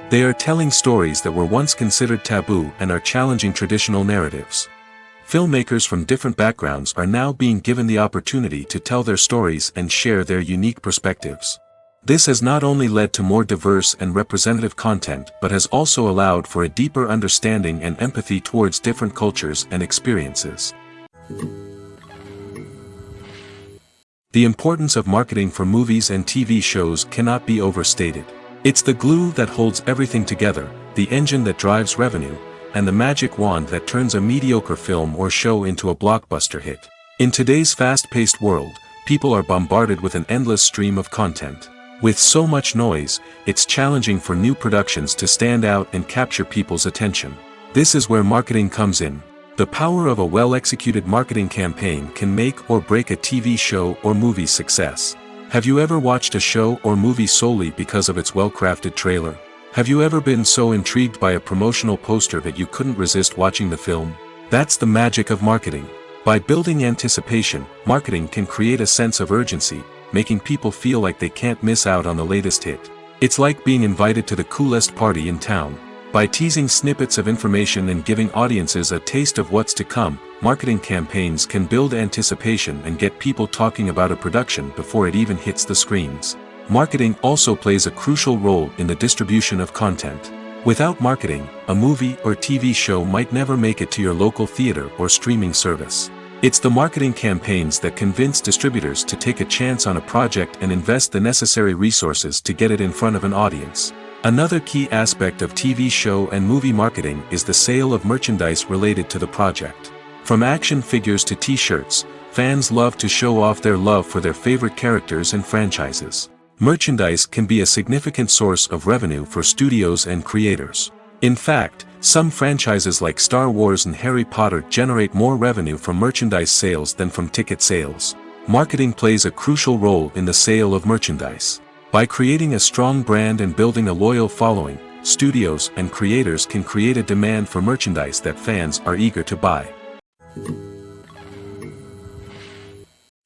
They are telling stories that were once considered taboo and are challenging traditional narratives. Filmmakers from different backgrounds are now being given the opportunity to tell their stories and share their unique perspectives. This has not only led to more diverse and representative content but has also allowed for a deeper understanding and empathy towards different cultures and experiences. The importance of marketing for movies and TV shows cannot be overstated. It's the glue that holds everything together, the engine that drives revenue, and the magic wand that turns a mediocre film or show into a blockbuster hit. In today's fast-paced world, people are bombarded with an endless stream of content. With so much noise, it's challenging for new productions to stand out and capture people's attention. This is where marketing comes in. The power of a well-executed marketing campaign can make or break a TV show or movie's success. Have you ever watched a show or movie solely because of its well-crafted trailer? Have you ever been so intrigued by a promotional poster that you couldn't resist watching the film? That's the magic of marketing. By building anticipation, marketing can create a sense of urgency, making people feel like they can't miss out on the latest hit. It's like being invited to the coolest party in town. By teasing snippets of information and giving audiences a taste of what's to come, marketing campaigns can build anticipation and get people talking about a production before it even hits the screens. Marketing also plays a crucial role in the distribution of content. Without marketing, a movie or TV show might never make it to your local theater or streaming service. It's the marketing campaigns that convince distributors to take a chance on a project and invest the necessary resources to get it in front of an audience. Another key aspect of TV show and movie marketing is the sale of merchandise related to the project. From action figures to t-shirts, fans love to show off their love for their favorite characters and franchises. Merchandise can be a significant source of revenue for studios and creators. In fact, some franchises like Star Wars and Harry Potter generate more revenue from merchandise sales than from ticket sales. Marketing plays a crucial role in the sale of merchandise. By creating a strong brand and building a loyal following, studios and creators can create a demand for merchandise that fans are eager to buy.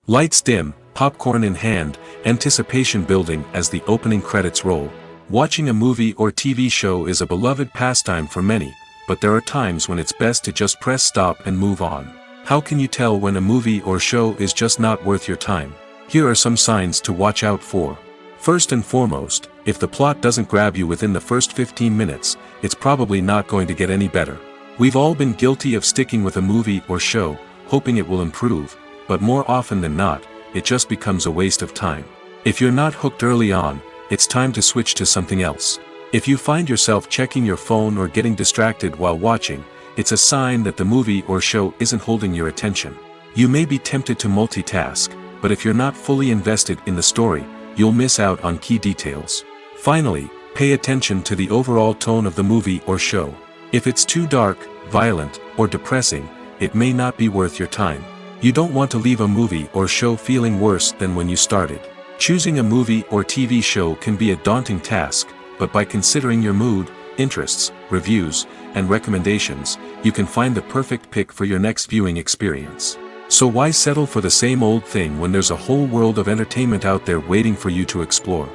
Lights dim, popcorn in hand, anticipation building as the opening credits roll. Watching a movie or TV show is a beloved pastime for many, but there are times when it's best to just press stop and move on. How can you tell when a movie or show is just not worth your time? Here are some signs to watch out for. First and foremost, if the plot doesn't grab you within the first 15 minutes, it's probably not going to get any better. We've all been guilty of sticking with a movie or show, hoping it will improve, but more often than not, it just becomes a waste of time. If you're not hooked early on, it's time to switch to something else. If you find yourself checking your phone or getting distracted while watching, it's a sign that the movie or show isn't holding your attention. You may be tempted to multitask, but if you're not fully invested in the story, you'll miss out on key details. Finally, pay attention to the overall tone of the movie or show. If it's too dark, violent, or depressing, it may not be worth your time. You don't want to leave a movie or show feeling worse than when you started. Choosing a movie or TV show can be a daunting task, but by considering your mood, interests, reviews, and recommendations, you can find the perfect pick for your next viewing experience. So why settle for the same old thing when there's a whole world of entertainment out there waiting for you to explore?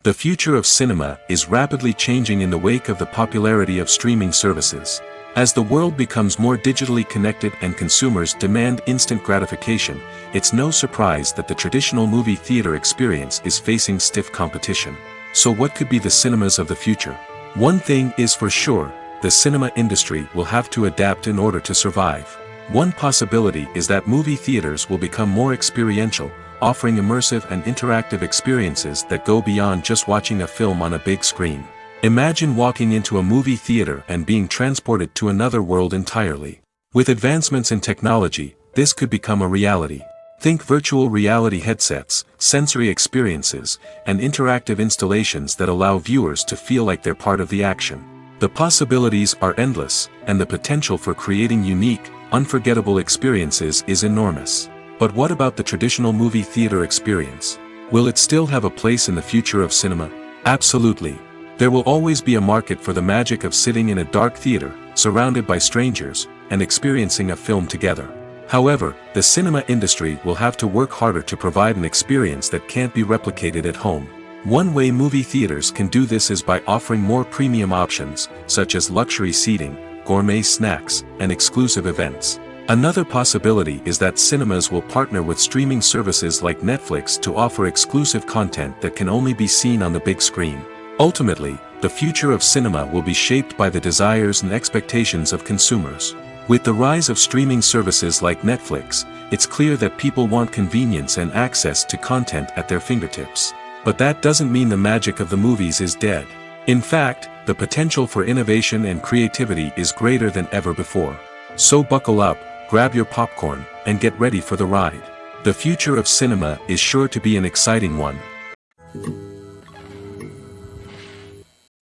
The future of cinema is rapidly changing in the wake of the popularity of streaming services. As the world becomes more digitally connected and consumers demand instant gratification, it's no surprise that the traditional movie theater experience is facing stiff competition. So what could be the cinemas of the future? One thing is for sure, the cinema industry will have to adapt in order to survive. One possibility is that movie theaters will become more experiential, offering immersive and interactive experiences that go beyond just watching a film on a big screen. Imagine walking into a movie theater and being transported to another world entirely. With advancements in technology, this could become a reality. Think virtual reality headsets, sensory experiences, and interactive installations that allow viewers to feel like they're part of the action. The possibilities are endless, and the potential for creating unique, unforgettable experiences is enormous. But what about the traditional movie theater experience? Will it still have a place in the future of cinema? Absolutely. There will always be a market for the magic of sitting in a dark theater, surrounded by strangers, and experiencing a film together. However, the cinema industry will have to work harder to provide an experience that can't be replicated at home. One way movie theaters can do this is by offering more premium options, such as luxury seating, gourmet snacks, and exclusive events. Another possibility is that cinemas will partner with streaming services like Netflix to offer exclusive content that can only be seen on the big screen. Ultimately, the future of cinema will be shaped by the desires and expectations of consumers. With the rise of streaming services like Netflix, it's clear that people want convenience and access to content at their fingertips. But that doesn't mean the magic of the movies is dead. In fact, the potential for innovation and creativity is greater than ever before. So buckle up, grab your popcorn, and get ready for the ride. The future of cinema is sure to be an exciting one.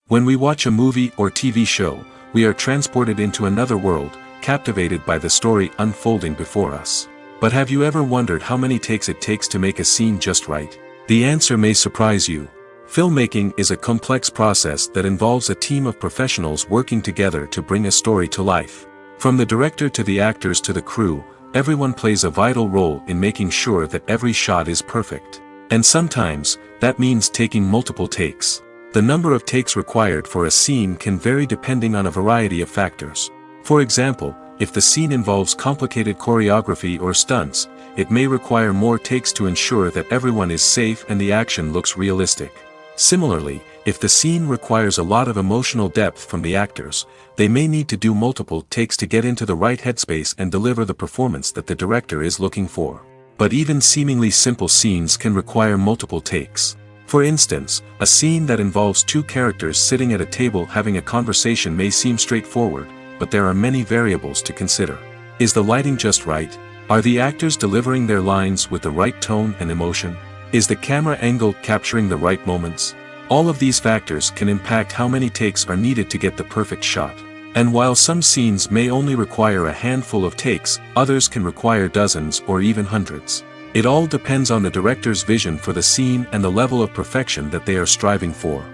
When we watch a movie or TV show, we are transported into another world, captivated by the story unfolding before us. But have you ever wondered how many takes it takes to make a scene just right? The answer may surprise you. Filmmaking is a complex process that involves a team of professionals working together to bring a story to life. From the director to the actors to the crew, everyone plays a vital role in making sure that every shot is perfect. And sometimes, that means taking multiple takes. The number of takes required for a scene can vary depending on a variety of factors. For example, if the scene involves complicated choreography or stunts, it may require more takes to ensure that everyone is safe and the action looks realistic. Similarly, if the scene requires a lot of emotional depth from the actors, they may need to do multiple takes to get into the right headspace and deliver the performance that the director is looking for. But even seemingly simple scenes can require multiple takes. For instance, a scene that involves two characters sitting at a table having a conversation may seem straightforward, but there are many variables to consider. Is the lighting just right? Are the actors delivering their lines with the right tone and emotion? Is the camera angle capturing the right moments? All of these factors can impact how many takes are needed to get the perfect shot. And while some scenes may only require a handful of takes, others can require dozens or even hundreds. It all depends on the director's vision for the scene and the level of perfection that they are striving for.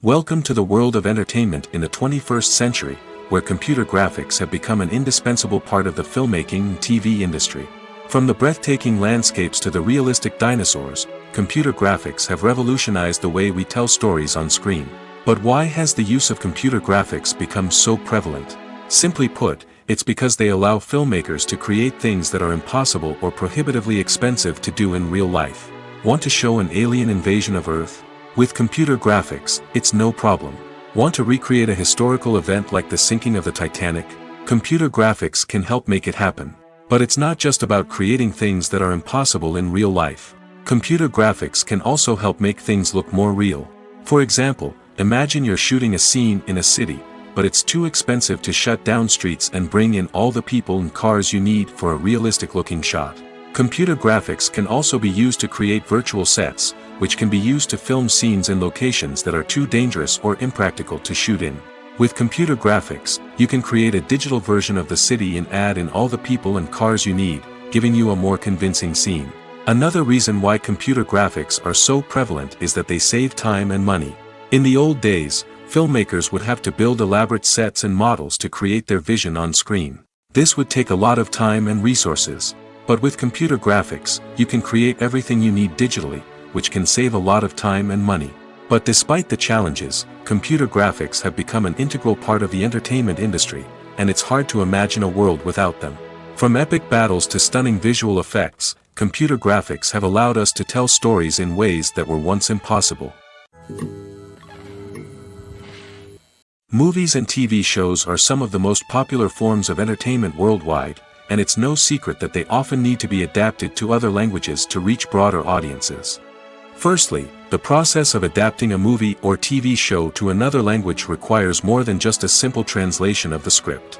Welcome to the world of entertainment in the 21st century, where computer graphics have become an indispensable part of the filmmaking and TV industry. From the breathtaking landscapes to the realistic dinosaurs, computer graphics have revolutionized the way we tell stories on screen. But why has the use of computer graphics become so prevalent? Simply put, it's because they allow filmmakers to create things that are impossible or prohibitively expensive to do in real life. Want to show an alien invasion of Earth? With computer graphics, it's no problem. Want to recreate a historical event like the sinking of the Titanic? Computer graphics can help make it happen. But it's not just about creating things that are impossible in real life. Computer graphics can also help make things look more real. For example, imagine you're shooting a scene in a city, but it's too expensive to shut down streets and bring in all the people and cars you need for a realistic-looking shot. Computer graphics can also be used to create virtual sets, which can be used to film scenes in locations that are too dangerous or impractical to shoot in. With computer graphics, you can create a digital version of the city and add in all the people and cars you need, giving you a more convincing scene. Another reason why computer graphics are so prevalent is that they save time and money. In the old days, filmmakers would have to build elaborate sets and models to create their vision on screen. This would take a lot of time and resources. But with computer graphics, you can create everything you need digitally, which can save a lot of time and money. But despite the challenges, computer graphics have become an integral part of the entertainment industry, and it's hard to imagine a world without them. From epic battles to stunning visual effects, computer graphics have allowed us to tell stories in ways that were once impossible. Movies and TV shows are some of the most popular forms of entertainment worldwide, and it's no secret that they often need to be adapted to other languages to reach broader audiences. Firstly, the process of adapting a movie or TV show to another language requires more than just a simple translation of the script.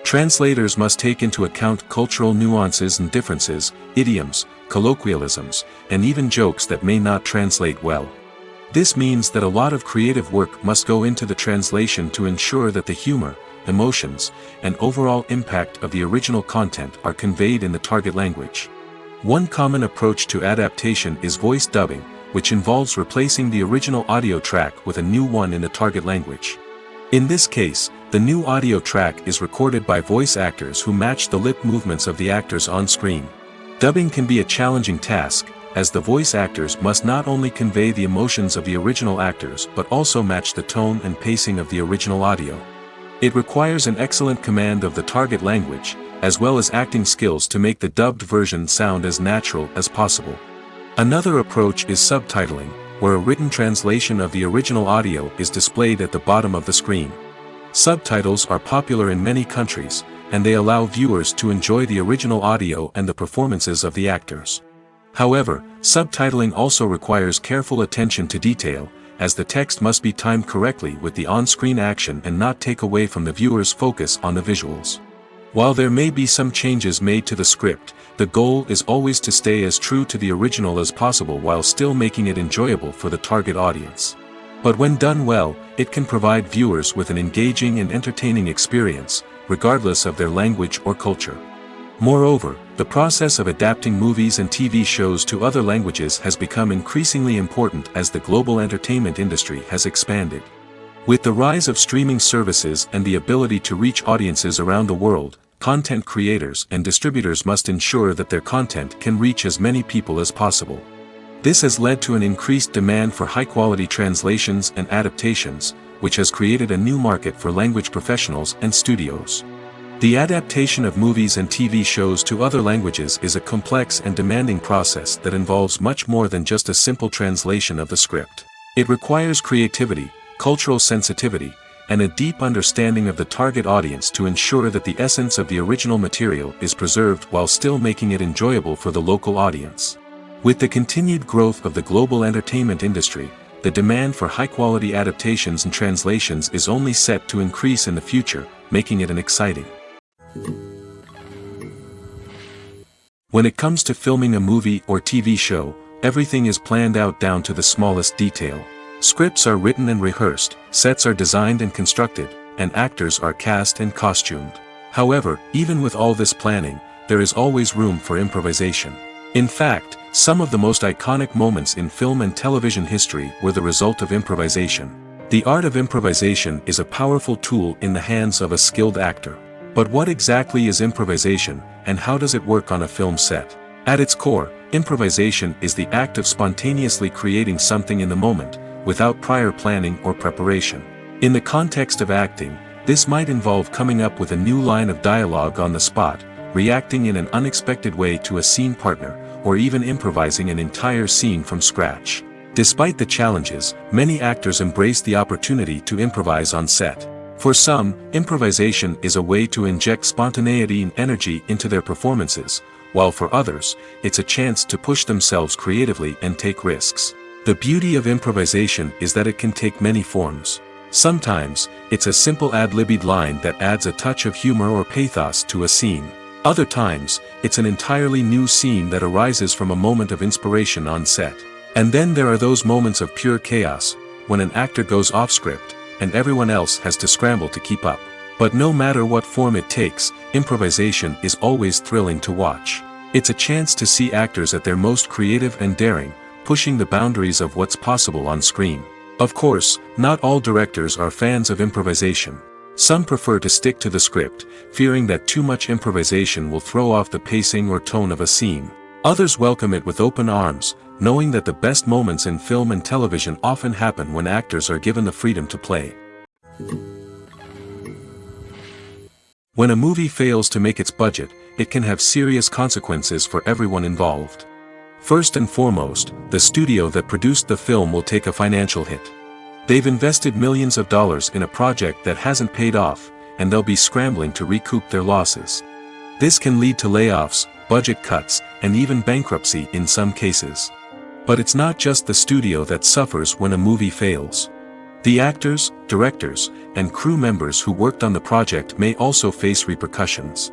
Translators must take into account cultural nuances and differences, idioms, colloquialisms, and even jokes that may not translate well. This means that a lot of creative work must go into the translation to ensure that the humor, emotions, and overall impact of the original content are conveyed in the target language. One common approach to adaptation is voice dubbing, which involves replacing the original audio track with a new one in the target language. In this case, the new audio track is recorded by voice actors who match the lip movements of the actors on screen. Dubbing can be a challenging task, as the voice actors must not only convey the emotions of the original actors but also match the tone and pacing of the original audio. It requires an excellent command of the target language, as well as acting skills to make the dubbed version sound as natural as possible. Another approach is subtitling, where a written translation of the original audio is displayed at the bottom of the screen. Subtitles are popular in many countries, and they allow viewers to enjoy the original audio and the performances of the actors. However, subtitling also requires careful attention to detail, as the text must be timed correctly with the on-screen action and not take away from the viewer's focus on the visuals. While there may be some changes made to the script, the goal is always to stay as true to the original as possible while still making it enjoyable for the target audience. But when done well, it can provide viewers with an engaging and entertaining experience, regardless of their language or culture. Moreover, the process of adapting movies and TV shows to other languages has become increasingly important as the global entertainment industry has expanded. With the rise of streaming services and the ability to reach audiences around the world, content creators and distributors must ensure that their content can reach as many people as possible. This has led to an increased demand for high-quality translations and adaptations, which has created a new market for language professionals and studios. The adaptation of movies and TV shows to other languages is a complex and demanding process that involves much more than just a simple translation of the script. It requires creativity, cultural sensitivity, and a deep understanding of the target audience to ensure that the essence of the original material is preserved while still making it enjoyable for the local audience. With the continued growth of the global entertainment industry, the demand for high-quality adaptations and translations is only set to increase in the future, making it an exciting. When it comes to filming a movie or TV show, everything is planned out down to the smallest detail. Scripts are written and rehearsed, sets are designed and constructed, and actors are cast and costumed. However, even with all this planning, there is always room for improvisation. In fact, some of the most iconic moments in film and television history were the result of improvisation. The art of improvisation is a powerful tool in the hands of a skilled actor. But what exactly is improvisation, and how does it work on a film set? At its core, improvisation is the act of spontaneously creating something in the moment, without prior planning or preparation. In the context of acting, this might involve coming up with a new line of dialogue on the spot, reacting in an unexpected way to a scene partner, or even improvising an entire scene from scratch. Despite the challenges, many actors embrace the opportunity to improvise on set. For some, improvisation is a way to inject spontaneity and energy into their performances, while for others, it's a chance to push themselves creatively and take risks. The beauty of improvisation is that it can take many forms. Sometimes, it's a simple ad-libbed line that adds a touch of humor or pathos to a scene. Other times, it's an entirely new scene that arises from a moment of inspiration on set. And then there are those moments of pure chaos, when an actor goes off script, and everyone else has to scramble to keep up. But no matter what form it takes, improvisation is always thrilling to watch. It's a chance to see actors at their most creative and daring, pushing the boundaries of what's possible on screen. Of course, not all directors are fans of improvisation. Some prefer to stick to the script, fearing that too much improvisation will throw off the pacing or tone of a scene. Others welcome it with open arms, knowing that the best moments in film and television often happen when actors are given the freedom to play. When a movie fails to make its budget, it can have serious consequences for everyone involved. First and foremost, the studio that produced the film will take a financial hit. They've invested millions of dollars in a project that hasn't paid off, and they'll be scrambling to recoup their losses. This can lead to layoffs, budget cuts, and even bankruptcy in some cases. But it's not just the studio that suffers when a movie fails. The actors, directors, and crew members who worked on the project may also face repercussions.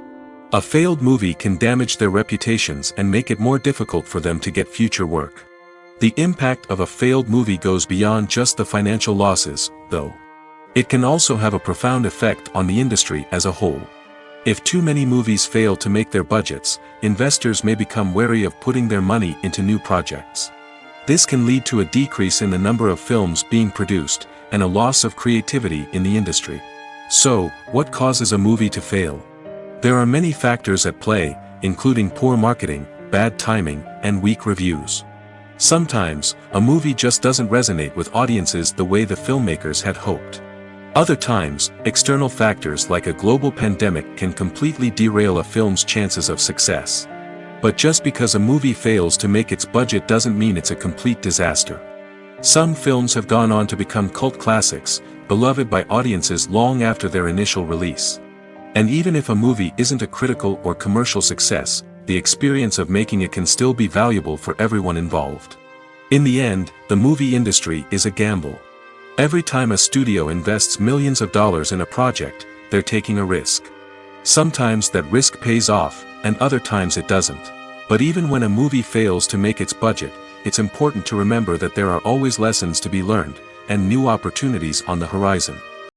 A failed movie can damage their reputations and make it more difficult for them to get future work. The impact of a failed movie goes beyond just the financial losses, though. It can also have a profound effect on the industry as a whole. If too many movies fail to make their budgets, investors may become wary of putting their money into new projects. This can lead to a decrease in the number of films being produced, and a loss of creativity in the industry. So, what causes a movie to fail? There are many factors at play, including poor marketing, bad timing, and weak reviews. Sometimes, a movie just doesn't resonate with audiences the way the filmmakers had hoped. Other times, external factors like a global pandemic can completely derail a film's chances of success. But just because a movie fails to make its budget doesn't mean it's a complete disaster. Some films have gone on to become cult classics, beloved by audiences long after their initial release. And even if a movie isn't a critical or commercial success, the experience of making it can still be valuable for everyone involved. In the end, the movie industry is a gamble. Every time a studio invests millions of dollars in a project, they're taking a risk. Sometimes that risk pays off, and other times it doesn't. But even when a movie fails to make its budget, it's important to remember that there are always lessons to be learned, and new opportunities on the horizon.